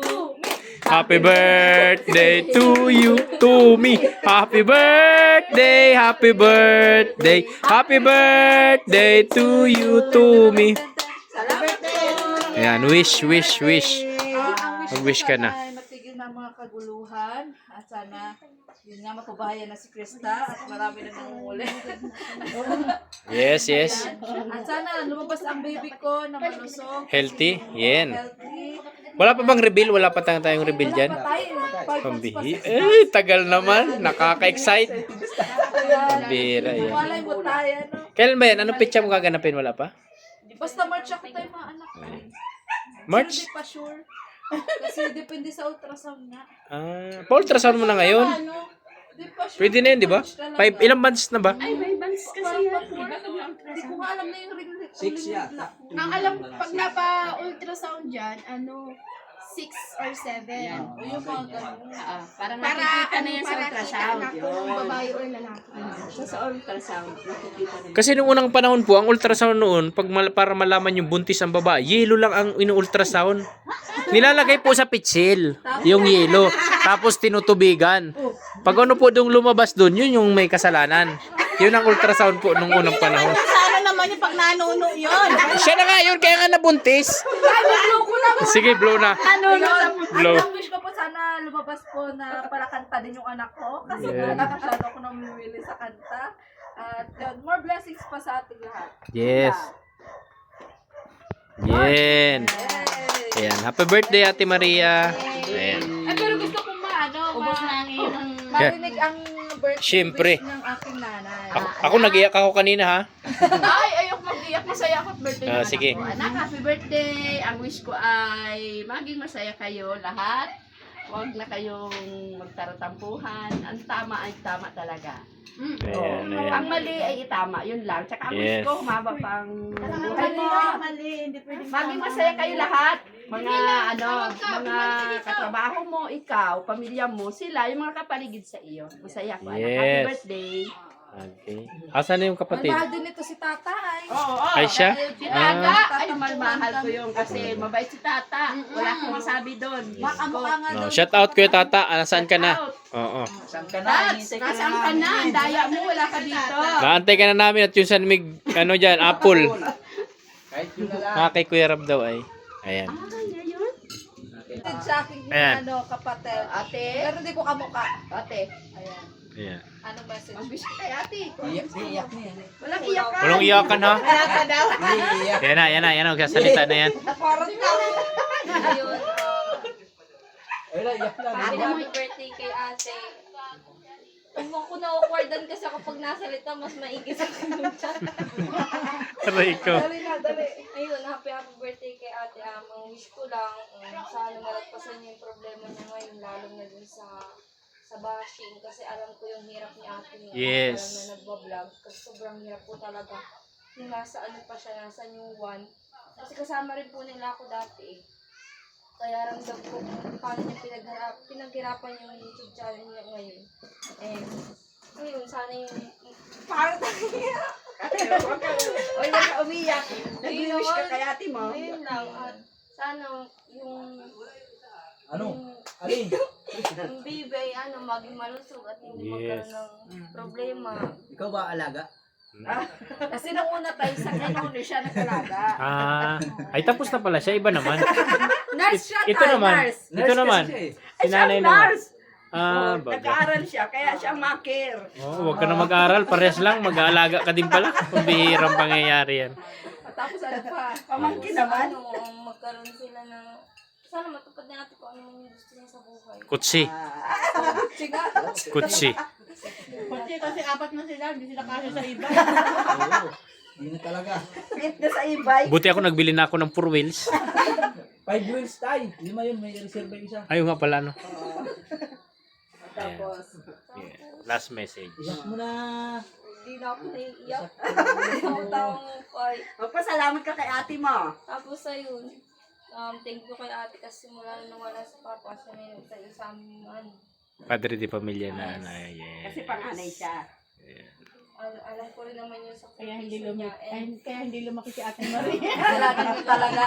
Happy birthday to you, to me. Happy birthday, happy birthday, happy birthday to you, to me. Ayan, wish. Mag-wish ka na. Ay, matigil na ang mga kaguluhan. At sana, yun nga, makubahayan na si Krista. At marami na nangunguli. Yes. At sana, lumabas ang baby ko na malusog. Healthy, yan. Healthy. Wala pa bang reveal? Wala pa tayong reveal dyan? Pambihi. Tagal naman. Nakaka-excite. Pambira yan. Walay mo tayo, no? Kailan ba yan? Anong pitcha mo gaganapin? Wala pa? Basta March ako tayo mga anak. March? Hindi pa sure. Kasi depende sa ultrasound nga. Pa-ultrasound mo na ngayon. Ano? Di pa siya. Pwede na yun, di ba? Ilang months na ba? Ay, may bands kasi yan. Di ba kung Hindi ko nga alam na yung ring. 6 yata. Ang alam, pag napa-ultrasound dyan, 6 or 7. Yung mga ganun. Para nakikita na yan sa para ultrasound. kita na kung babae or lalaki. Sa ultrasound, nakikita na. Kasi nung unang panahon po, ang ultrasound noon, para malaman yung buntis ang babae, yelo lang ang inu-ultrasound. Nilalagay po sa pitsil, yung yelo. Tapos tinutubigan. Pag ano po dong lumabas doon, yun yung may kasalanan. Yun ang ultrasound po nung unang panahon. Sana naman yung pag nanuno yun. Siya na nga yun, kaya nga nabuntis. Sige, blow na. Blow. Ang wish ko po sana lumabas po na para kanta din yung anak ko. Kasi masyado ako namimili sa kanta. At yun, more blessings pa sa ating lahat. Yes. Yan. Ayan. Happy birthday, Ate Maria. Ayan. Ay, pero gusto kong Ubus na ang iyong marinig ang birthday Siyempre. wish ng aking nanay. Ako nag-iyak ako kanina, ha? Ay, ayok mag-iyak. Masaya ako at birthday ng Sige. anak ko. Anak, happy birthday. Ang wish ko ay maging masaya kayo lahat. Huwag na kayong magtaratampuhan. Ang tama ay tama talaga. Ayan, ayan. Ang mali ay itama. Yun lang. Tsaka ang wish Yes. ko, humaba pang buhay mo. mali, hindi pwede. Maging masaya kayo lahat. Mga mga katrabaho mo, ikaw, pamilya mo, sila, yung mga kapaligid sa iyo. Masaya ko. Anak. Happy Yes. birthday. Okay. Asan na yung kapatid? Mahal din ito si tatay. Oo, oo. Ay, siya? Si Tata, ay mahal ko yung kasi mabait si Tata. Wala akong masabi doon. Makamukha nga No, shout out Kuya Tata. Nasaan ka na? Oo. Saan ka na? Tats, Hinihintay ka nasaan ka na? Ang daya mo, wala ka dito. Naantay ka na namin at yung sanmig, ano dyan, apple. Kahit yun na lang. Kay Kuya Rab daw ay. Ayan. Din sa aking Ayan. kapatid. Ate, Pero hindi ko kamukha. ate, Ayan. Ayan. Ano message? ang wish ko kay ate. Iyak niya yan. Walang iyakan. Walang iyakan, ha? Wala ka daw. Iyak. Yan na, yan na, yan na. Magsasalita na yan. Parang Ayun. Wala, iyak lang. Happy birthday kay ate. Ewan ko na-awkwardan kasi kapag nasalita, mas maigis ako ng chat. Aray ko. Dali na, dali. Ayun, happy birthday kay ate. Ang wish ko lang, sana malagpasan niya yung problema niya ngayon, lalo na dun sa bashing. Kasi alam ko yung hirap ni ate niya. Yes. Alam na nagbablog. Kasi sobrang hirap po talaga. Yung nasa ano pa siya, nasa new one. Kasi kasama rin po nila ako dati eh. Kaya ramdam ko kung paano niya pinaghirapan yung YouTube channel niya ngayon. And, ngayon, sana yung... Parang tayo. Huwag ka umiyak. Nag-wish ka kay ate mo. Ngayon lang, at sana yung... Ano? Alin? Yung baby ay maging malusog at hindi Yes. magkaroon ng problema. Ikaw ba alaga? Kasi nung una tayo sa kanone siya nagkalaga. Ay tapos na pala siya. Iba naman. Nurse siya Ito tayo, naman. nurse. Ito naman. Kasi siya eh. Si nanay naman. Baga. Nag-aaral siya, kaya siya makir. Huwag ka na mag-aral. Pares lang. Mag-aalaga ka din pala. Kung bihirang pangyayari yan. Tapos ano pa? Pamangkin naman. Magkaroon sila ng... Sana matupad na natin kung ano yung gusto niya sa buhay. Kutsi. Kutsi. Kasi apat na sila, hindi sila kasya sa iba. Oo. Hindi na talaga. Hit na sa ibay. Buti ako nagbili na ako ng 4 wheels. 5 wheels tayo. 5 yun, may reserve yung isa. Ayaw nga pala, no? Tapos, Last message. Iyak mo na. Hindi na ako naiiyak. Tawang fight. Magpasalamat ka kay ate mo. Tapos ayun, thank you kay ate kasi mula nung nawala si Papa, siya na yung isa ano. Padre di pamilya na. Yes. Kasi panganay siya. Alam ko rin naman yun sa Kaya hindi condition niya. lumaki. And Kaya hindi lumaki si ate Maria. talaga talaga.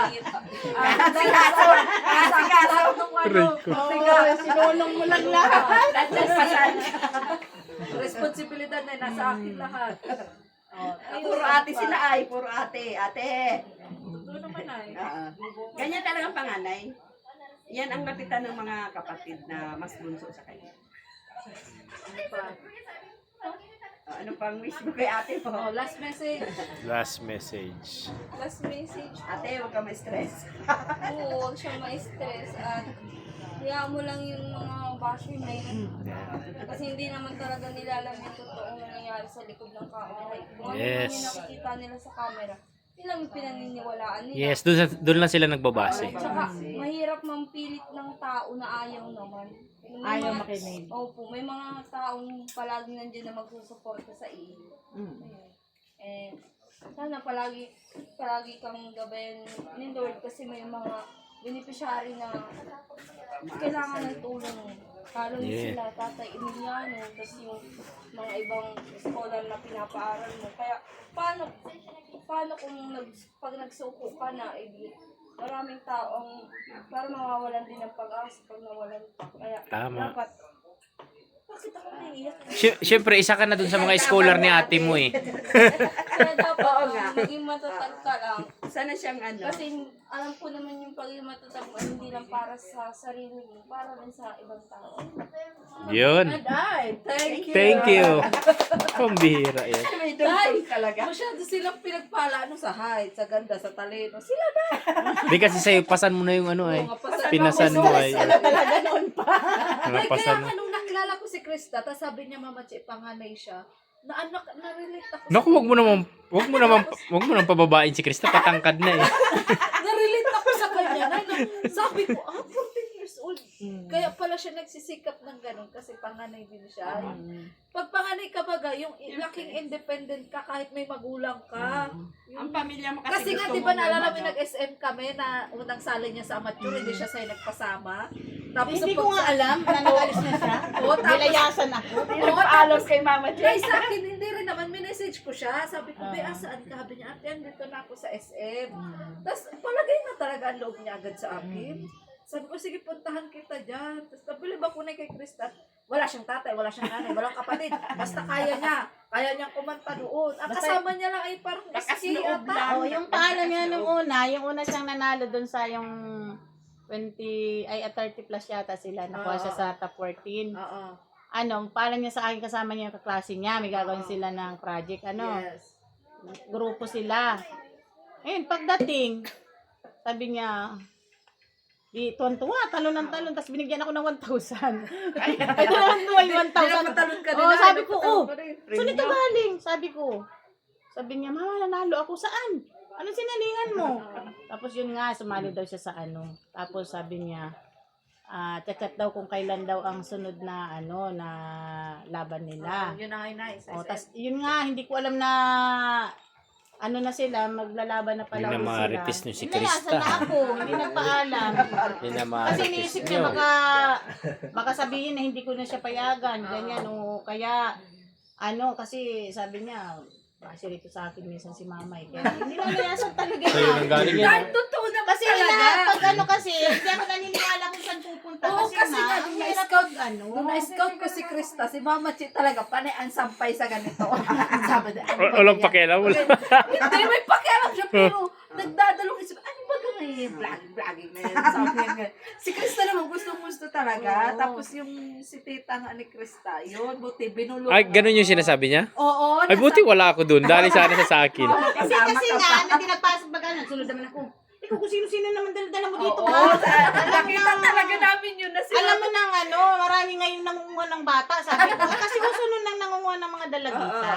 Asikaso. Asikaso. Sinunong mo lang lahat. Nagpasan. Responsibilidad na nasa akin lahat. Puro ate sila ay. Puro ate. Ate. Ito naman ay. Ganyan talagang panganay. Yan ang napitan ng mga kapatid na mas bunso sa kanya. Ano pang wish mo kay ate mo? Oh, last message. Last message. last message, Ate, huwag ka ma-stress. oo, huwag siyang ma-stress at hayaan mo lang yung mga basher na yun. Kasi hindi naman talaga nila alam yung totoong nangyayari sa likod ng camera. Kung ano Yes. yung nakikita nila sa camera, yun lang yung pinaniniwalaan nila. Yes, doon lang sila nagbabase. Tsaka, mahirap mampilit ng tao na ayaw naman. Ayaw makinig. Opo, may mga taong palagi nandiyan na magsusuporta sa iyo. Eh, sana palagi kang gabayan ni Lord kasi may mga beneficiary na kailangan ng tulong. Lalo Yeah. sila, Tatay Emiliano, tapos yung mga ibang scholar na pinapaaral mo. Kaya, paano kung pag nagsuko ka na, maraming taong para mawawalan din ng pag-asa pag nawalan pa. Kaya, Tama. dapat, bakit ako naiiyak? Siyempre, isa ka na dun sa mga scholar ni ate mo eh. Kaya dapat maging matatag ka lang. Sana siyang ano. Kasi alam ko naman yung pagiging matatag mo, hindi lang para sa sarili mo, para rin sa ibang tao. Yun. Ay, thank you. Thank you. Pambihira yan. May dugtong talaga. Masyado silang pinagpala sa height, sa ganda, sa talento. Sila na. Di kasi sa'yo, pasan mo na yung ano eh. Mga pasan Pinasan mo ay. Talaga noon pa. Mga Ay, pasan kaya mo. nga nung nakilala ko si Krista, tapos sabi niya, Mama Che, panganay siya. Na-relate ako. Naku, wag mo naman pababain si Krista, patangkad na eh. Na-relate ako sa kanya. Sabi ko, 14 years old. Kaya pala siya nagsisikap ng ganun kasi panganay din siya. Pag panganay ka baga, yung laking independent ka kahit may magulang ka. Ang pamilya mo Kasi nga, gusto di ba mo naalala mo naman, yung nag-SM kami na unang sali niya sa amateur, hindi siya sa'yo nagpasama. Tapos Hindi ko nga alam na nag-alis na siya. Oo, tapos, Nilayasan ako. Paalam kay Mama Guys, Jay. sa akin, hindi rin naman, minessage ko siya. Sabi ko, Bea, saan ka? Sabi niya, ate, andito na ako sa SM. Tapos, palagay na talaga ang loob niya agad sa akin. Sabi ko, sige, puntahan kita dyan. Tapos, nabilib ako na kay Krista. Wala siyang tatay, wala siyang nanay, walang kapatid. Basta kaya niyang kumanta doon. Ang kasama niya lang ay parang Lakas iski loob ata. lang. Oh, yung paalam niya nung una, yung una siyang nanalo doon sa yung 30 plus yata sila. Nakuha siya sa top 14. Oo. Ano, paalam niya sa akin kasama niya yung kaklase niya. May gagawin sila ng project. Ano, Yes. grupo sila. Ayun, pagdating, sabi niya, di tuwan-tuwa, talon ng talon, tapos binigyan ako ng 1,000. Ay, tuwan-tuwa yung 1,000. Pinapatalon ka din. Oo, na, sabi ko, pinapatalon oh, ka rin. saan ito galing? Sabi ko. Sabi niya, Mama, nanalo ako. Saan? Anong sinalihan mo? Tapos yun nga, sumali daw siya sa ano. Tapos sabi niya, chat daw kung kailan daw ang sunod na ano na laban nila. Yun ang nice. O, tas yun nga, hindi ko alam na ano na sila, maglalaban na pala Hindi na ulit marites sila. nyo si Nilayasan Krista. na ako, hindi nagpaalam. Hindi na Kasi marites iniisip niya nyo. baka sabihin na hindi ko na siya payagan, ganyan o kaya ano kasi sabi niya kasi rito sa akin minsan si Mama eh. Kaya nilalayasan talaga Sa'yo nang niya. galing Dahil yan. totoo naman Kasi talaga. pag ano kasi, hindi ako naniniwala kung saan pupunta. Oo, kasi kasi nga, ang nung hirap na-scout, pag ano. nung na-scout ko si Krista, si Mama Chi talaga, panay ang sampay sa ganito. Sabi niya, ano ba Walang yan? pakialam, wala. Hindi, may pakialam siya, pero nagdadalong isip, ano ba ganyan? Vlogging na yan. Sabi niya ganyan. Si Krista naman, gustong-gusto talaga. Oo. Tapos yung si tita nga ni Krista, yun, buti, binulong. Ay, ganun yung sinasabi niya? Oo. Ay, buti wala ako dun. Dali sana siya sa akin. Kasi nga, na pinagpasok ba gano'n, sunod naman ako. Ikaw kung sino-sino naman dala mo dito Oo, ka. nakita talaga namin yun na sila. Alam mo nang ano, marami ngayon nangunguha ng bata. Sabi ko, kasi gusto nun nang nangunguha ng mga dalagita.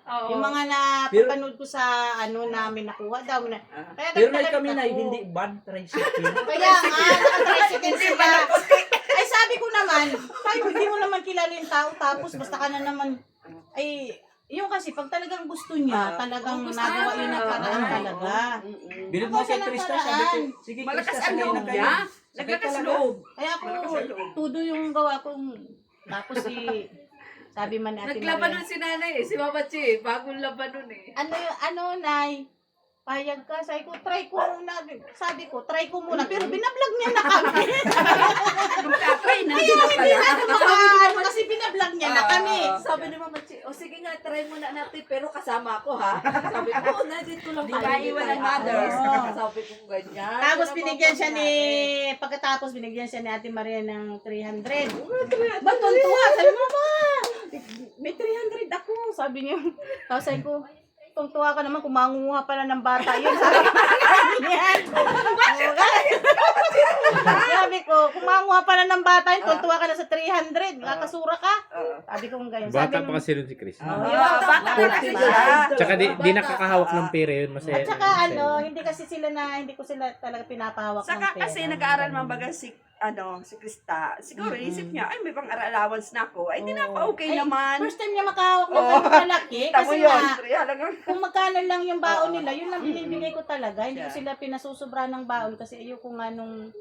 Oo. Yung mga napapanood ko sa ano namin nakuha daw. Kaya Pero may nagtalag kami na ako. hindi bad tricycle. Kaya nga, nakatricycle sila. Ay sabi ko naman, hindi mo naman kilala yung tao tapos basta ka na naman, ay, yung kasi pag talagang gusto niya, talagang nagawa yun ng paraan talaga. Binod mo kay Krista, sabi ko, sige Malakas Krista, ang sanay loob na kayo. niya. Sakay Naglakas talaga. loob. Kaya ako, tudo yung gawa kong, tapos sabi man ni Ate Naglaban Maria, nun si nanay eh, si Mama Chi, bagong laban nun eh. ano, Nay, payag ka, sabi ko, try ko muna, pero binablog niya na kami. Magka-try na din na pala. Kasi binablog niya na kami. Sabi ni Mama Chi, o sige nga, try muna natin, pero kasama ako ha. Sabi ko, oo, nandito lang Di tayo. ba iwan ang mother? Sabi ko ganyan. Tapos Yun ang binigyan siya natin. pagkatapos binigyan siya ni Ate Maria ng 300. Ba't tuntua? Sabi mo ba? May 300 ako. Sabi niya. Tapos sabi ko, tuwa ka naman kung mangunguha pala ng bata yun. Sabi ko, yan. Sabi ko, kung mangunguha pala ng bata yun, tuwa ka na sa 300. Kakasura ka. Sabi ko ganyan. Bata pa kasi rin si Chris. Bata kasi siya. Tsaka di nakakahawak ng pera yun. Masaya. At saka hindi ko sila talaga pinapahawak ng Saka pera. kasi nag-aaral mabaga si Krista. Siguro isip niya, ay may pang allowance na ako. Ay, di na pa okay Ay, naman. First time niya makahawak ng ganun kalaki. Tamo Kasi yun. nga, kung magkano lang yung baon nila, yun lang binibigay ko talaga. Hindi ko sila pinasusubra ng baon kasi ayoko nga nung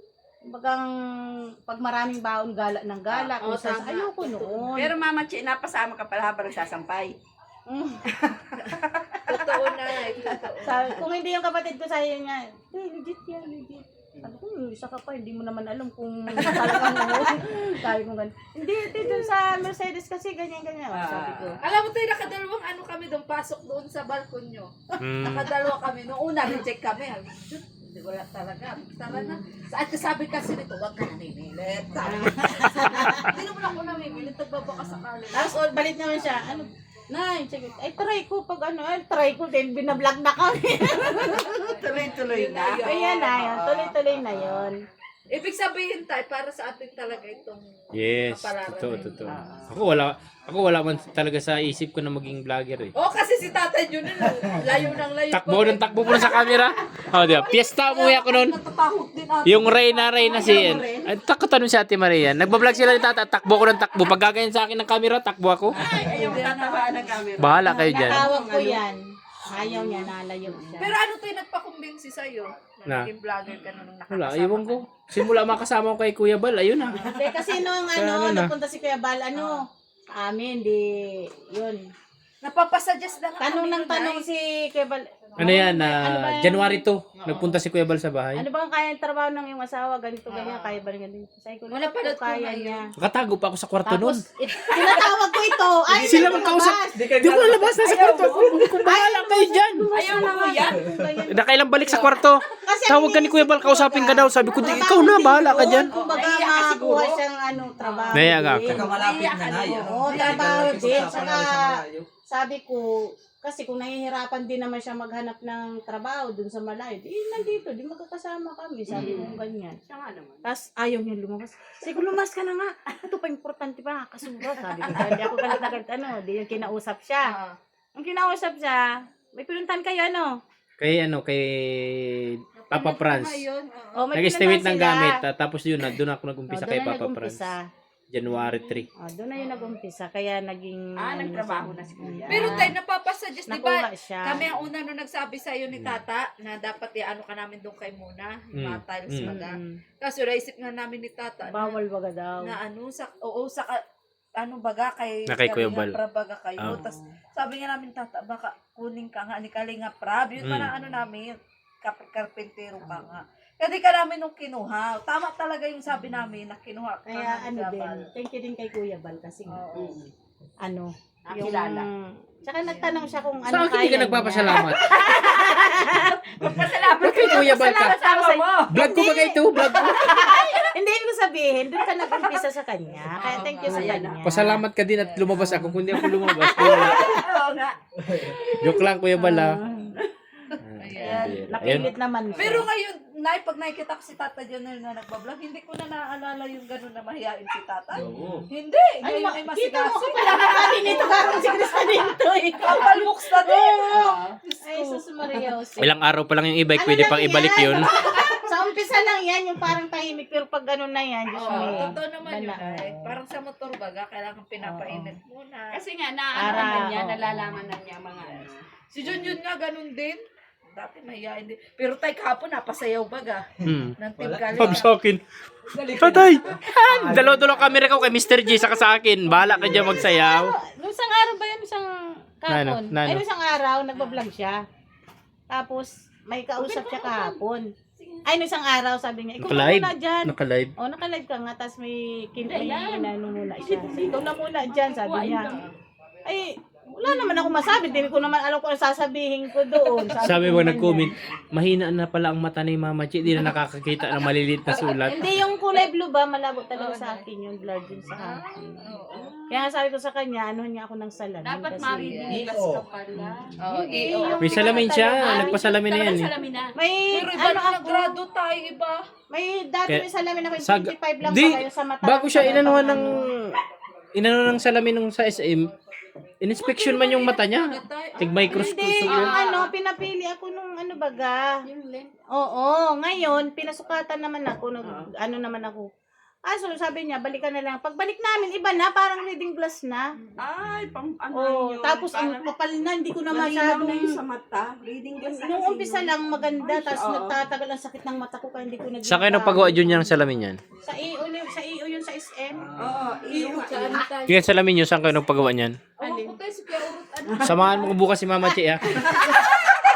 bagang pag maraming baon, gala ng gala. Kung saan, ayoko noon. Pero Mama Chi, napasama ka pala habang sasampay. Totoo na, totoo. Kung hindi yung kapatid ko sa'yo niya, legit yan, legit. Sabi ko, isa ka pa, hindi mo naman alam kung talagang noon. Sabi ko ganun. Hindi, dito sa Mercedes kasi ganyan-ganyan. Sabi ko. Alam mo tayo, nakadalawang ano kami doon, pasok doon sa balkon nyo. Nakadalawa kami. Noong una, reject kami. Hindi wala talaga. Tara na. At sabi kasi nito, huwag ka namimilit. Hindi naman ako namimilit. Nagbabaka sakali. Tapos balik naman siya, ano, Nay, sige, ay try ko pag ano, ay try ko din, binablog na kami. Tuloy-tuloy na. Ayan na yun, tuloy-tuloy na yun. Ibig sabihin tayo, para sa atin talaga itong Yes, kapalaran. totoo. Ako wala man talaga sa isip ko na maging vlogger eh. Oh, kasi si Tatay Jun, layo ng layo. Takbo po na sa camera. Oh, di ba? Piyesta umuwi ako noon. Natatakot din ako. Yung Reyna si Ian. Ay, takotanong si Ate Maria. Nagbablog sila ni Tata, takbo ko ng takbo. Pag gaganyan sa akin ng camera, takbo ako. Ayaw tatawaan ng camera. Bahala kayo dyan. Natawag ko yan. Ayaw niya, nalayo siya. Pero ano tayo nagpakumbinsi sa'yo? Na? Naging vlogger ka na nung Wala, nakakasama iwan ka. ko. Simula makasama ko kay Kuya Bal, ayun na. Hindi, kasi nung Kaya ano ano, na. napunta si Kuya Bal, ano, sa amin, yun. Napapasuggest na nga Tanong kami ng nun, tanong ay. si Kuya Bal. Ano yan, Ano ba yan? January 2, nagpunta si Kuya Bal sa bahay. Ano bang kaya yung trabaho ng iyong asawa? Ganito, ganyan, kaya ba rin ganito? Sabi ko, Wala "Naku, pala kaya ngayon." niya. Nakatago pa ako sa kwarto noon. Tapos, tinatawag ko ito. Ay, Sila magkausap. Di ko nalabas na sa kwarto. Kung bahala kayo dyan. Ayaw na mo yan. Nakailang balik sa kwarto. Tawag ka ni Kuya Bal, kausapin ka daw. Sabi ko, di, ikaw na, bahala ka dyan. Kung baga makakuha siyang trabaho. Naiya ka. din. Saka malapit na na yun. Oo, trabaho din. Saka Saka, sabi ko, kasi kung nahihirapan din naman siya maghanap ng trabaho dun sa malayo, nandito, di magkakasama kami. Sabi ko ganyan. Tapos ayaw niya lumabas. Sabi ko, lumas ka na nga. Ito pa, importante pa, kasura. Sabi ko, hindi ako galit na galit. Di yung kinausap siya. Ang kinausap siya, may pinuntan kayo, Kay Papa Franz. Oh, may Nag-estimate pinuntahan ng sila. gamit. Tapos yun, doon ako nag-umpisa Oh, kay doon na Papa Franz. nag-umpisa. January 3. Doon na yung nag-umpisa. Kaya naging... Nagtrabaho na si Kuya. Pero tayo, napapasuggest, di ba? Nakuha siya. Kami ang una nung nagsabi sa'yo ni Tata na dapat ano ka namin doon kay Muna, yung mga tiles baga. Kaso naisip nga namin ni Tata Bawal baga daw. na ano, ano baga kay Na kay Kuya Bal. Kalinga Prab baga kayo. Tapos sabi nga namin, Tata, baka kunin ka nga ni Kalinga Prab. Yun man ang ano namin, karpentero ka nga. Kaya di ka namin nung kinuha. Tama talaga yung sabi namin na kinuha ka Kaya nga ni ano Kuya din, Bal. thank you din kay Kuya Bal kasi ano, yung... Nakilala. Tsaka nagtanong siya kung ano Saan ka hindi ka niya. nagpapasalamat? Magpasalamat Kay Kuya Bal ka. Kasama mo. Vlog ko ba kayo ito? Vlog ko. Hindi ko sabihin, doon ka nag-umpisa sa kanya. Kaya thank you sa kanya. Pasalamat ka din at lumabas ako. Kung di ako lumabas, wala. Oo nga. Joke lang, Kuya Bal ha. Ayan, napilit naman siya. Pero ngayon, pag nakikita ko si Tata Jonel na nagbablog, hindi ko na naaalala yung gano'n na mahihain si Tata. Hindi. Ay, Ngayon ay kita mo masigasig. ko pala kakanin nito karong si Krista dito eh. Kapal books na din. Ay, sus Maria Jose. Ilang araw pa lang yung e-bike, pwede lang pang ibalik yan? yun. Sa umpisa lang yan, yung parang tahimik, pero pag gano'n na yan, Diyos mo eh. Totoo naman yun Bala. ay. Parang sa motor baga, kailangan pinapainit muna. Kasi nga, nalalaman na niya mga Si Junjun nga ganun din. Dati mahihain din. Pero tay kahapon napasayaw baga. Ng Team Sabi Kalinga. sa akin, Tatay! Dalaw-dalaw camera ko kay Mr. G saka sa akin. Bahala ka dyan magsayaw. Nung isang araw ba yan? Isang kahapon? Nano? Ay, nung isang araw, nagbablog siya. Tapos, may kausap siya kahapon. Ay, nung isang araw, sabi niya, ikaw na Naka-live? muna dyan. Naka-live. O, naka-live ka nga, tapos may inano muna siya. Ikaw na muna dyan, sabi niya. Ay, Wala naman ako masabi. Hindi ko naman alam kung ano sasabihin ko doon. Sabi ko mo naman nag-comment, mahina na pala ang mata ni Mama Che, di na nakakakita ng maliliit na sulat. Hindi, yung kulay blue ba, malabo talaga sa akin yung blurred yun sa akin. Kaya nga sabi ko sa kanya, ano niya ako ng salamin. Dapat kasi marinig glass ka pala. Oo, May salamin siya, nagpasalamin na yan eh. salamin na. May, Pero iba ano na ako, nag-grado tayo, iba. may dati Kaya- may salamin ako, Sag- 25 lang Di, pa kayo sa mata. bago siya Sa inanuhan matang ng salamin nung sa SM, in-inspection man yung mata niya. Tig Hindi, microscope yung yun. pinapili ako nung ano baga. Oo, ngayon, pinasukatan naman ako, ano naman ako. So sabi niya, balikan na lang. Pagbalik namin, iba na, parang reading glass na. Ay, pang ano Oo, yun. tapos ang Parang kapal na, hindi ko na malinaw na yun masyadong... sa mata. Reading glass na Nung kasi umpisa yun. lang maganda, Ay, tapos oo. nagtatagal ang sakit ng mata ko kaya hindi ko nag Sa kayo nagpagawa dyan yung salamin yan? Sa EO yun sa SM. Oo, iyo nga. Yung salamin nyo, saan kayo nagpagawa niyan? Alin? Samahan mo ko bukas si Mama Che ah.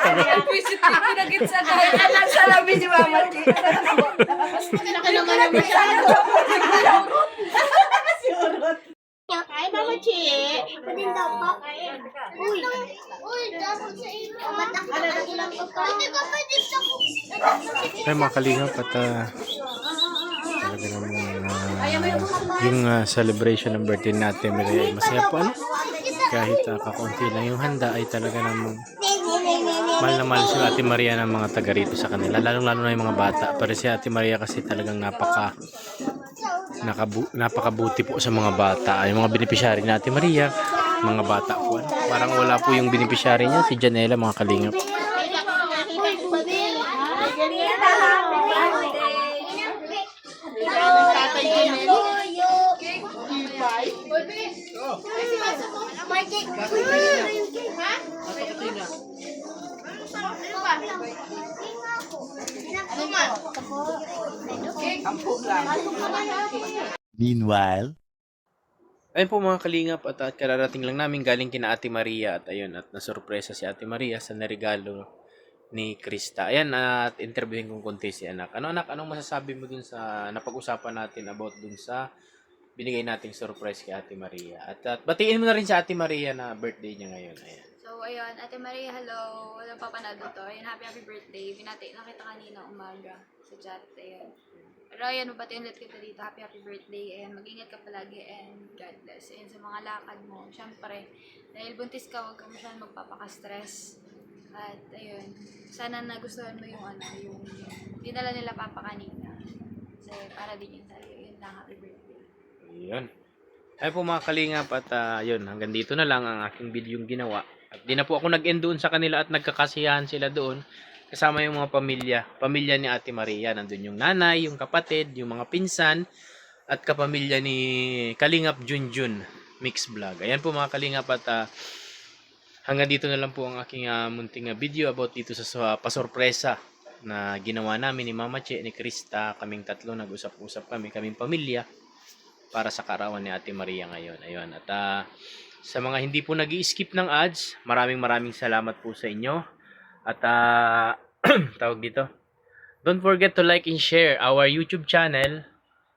Pinagit sa Ang salamin ni Mama Che. Naka naman ang masyado. Ay, Mama Che. Pwede daw pa. Uy, dapat sa iyo. Matakot lang ko pa. Hindi ka pwede sa Ay mga kalingap at talaga namang yung celebration ng birthday natin ay masaya po ano? Kahit kakaunti lang yung handa ay talaga namang mahal na mahal si Ate Maria ng mga taga rito sa kanila, lalong-lalo na yung mga bata. Pero si Ate Maria kasi talagang napakabuti po sa mga bata. Yung mga beneficiary ni Ate Maria, mga bata po. Ano? Parang wala po yung beneficiary niya, si Janela, mga kalingap. Meanwhile, Ayun po mga kalingap at kararating lang namin galing kina Ate Maria at ayun at nasurpresa si Ate Maria sa naregalo ni Krista. Ayan at interviewin kong konti si anak. Ano anak, anong masasabi mo dun sa napag-usapan natin about dun sa binigay nating surprise kay Ate Maria? At batiin mo na rin si Ate Maria na birthday niya ngayon. Ayan. So, ayun, Ate Maria, hello. Walang papanado to. Ayun, happy birthday. Binati na kita kanina umaga sa chat. Ayun. Pero ayun, mabatiin ulit kita dito. Happy birthday. Ayun, mag-ingat ka palagi and God bless. Ayun, sa mga lakad mo. Siyempre, dahil buntis ka, huwag ka masyadong magpapaka-stress. At ayun, sana nagustuhan mo yung yung dinala nila papa kanina. Kasi para din yun sa'yo. Yun lang, happy birthday. Ayun. Ay po mga kalingap at yun, hanggang dito na lang ang aking video yung ginawa. At di na po ako nag-end doon sa kanila at nagkakasiyahan sila doon. Kasama yung mga pamilya ni Ate Maria. Nandun yung nanay, yung kapatid, yung mga pinsan, at kapamilya ni Kalingap Junjun Mix Vlog. Ayan po mga kalingap at hanggang dito na lang po ang aking munting video about dito sa pasorpresa na ginawa namin ni Mama Che, ni Krista. Kaming tatlo nag-usap-usap kaming pamilya para sa kaarawan ni Ate Maria ngayon. Ayun. At sa mga hindi po nag-i-skip ng ads, maraming salamat po sa inyo. At tawag dito, don't forget to like and share our YouTube channel,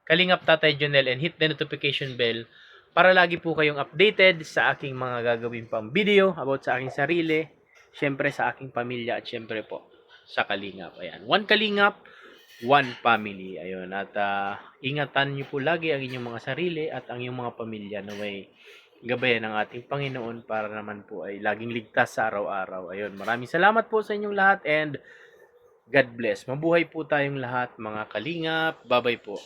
Kalingap Tatay Jonel, and hit the notification bell para lagi po kayong updated sa aking mga gagawin pang video about sa aking sarili, syempre sa aking pamilya, at syempre po sa Kalingap. Ayan, one Kalingap, one family. Ayun, at ingatan niyo po lagi ang inyong mga sarili at ang inyong mga pamilya na may gabayan ng ating Panginoon para naman po ay laging ligtas sa araw-araw. Ayun, maraming salamat po sa inyong lahat and God bless. Mabuhay po tayong lahat mga kalingap. Bye-bye po.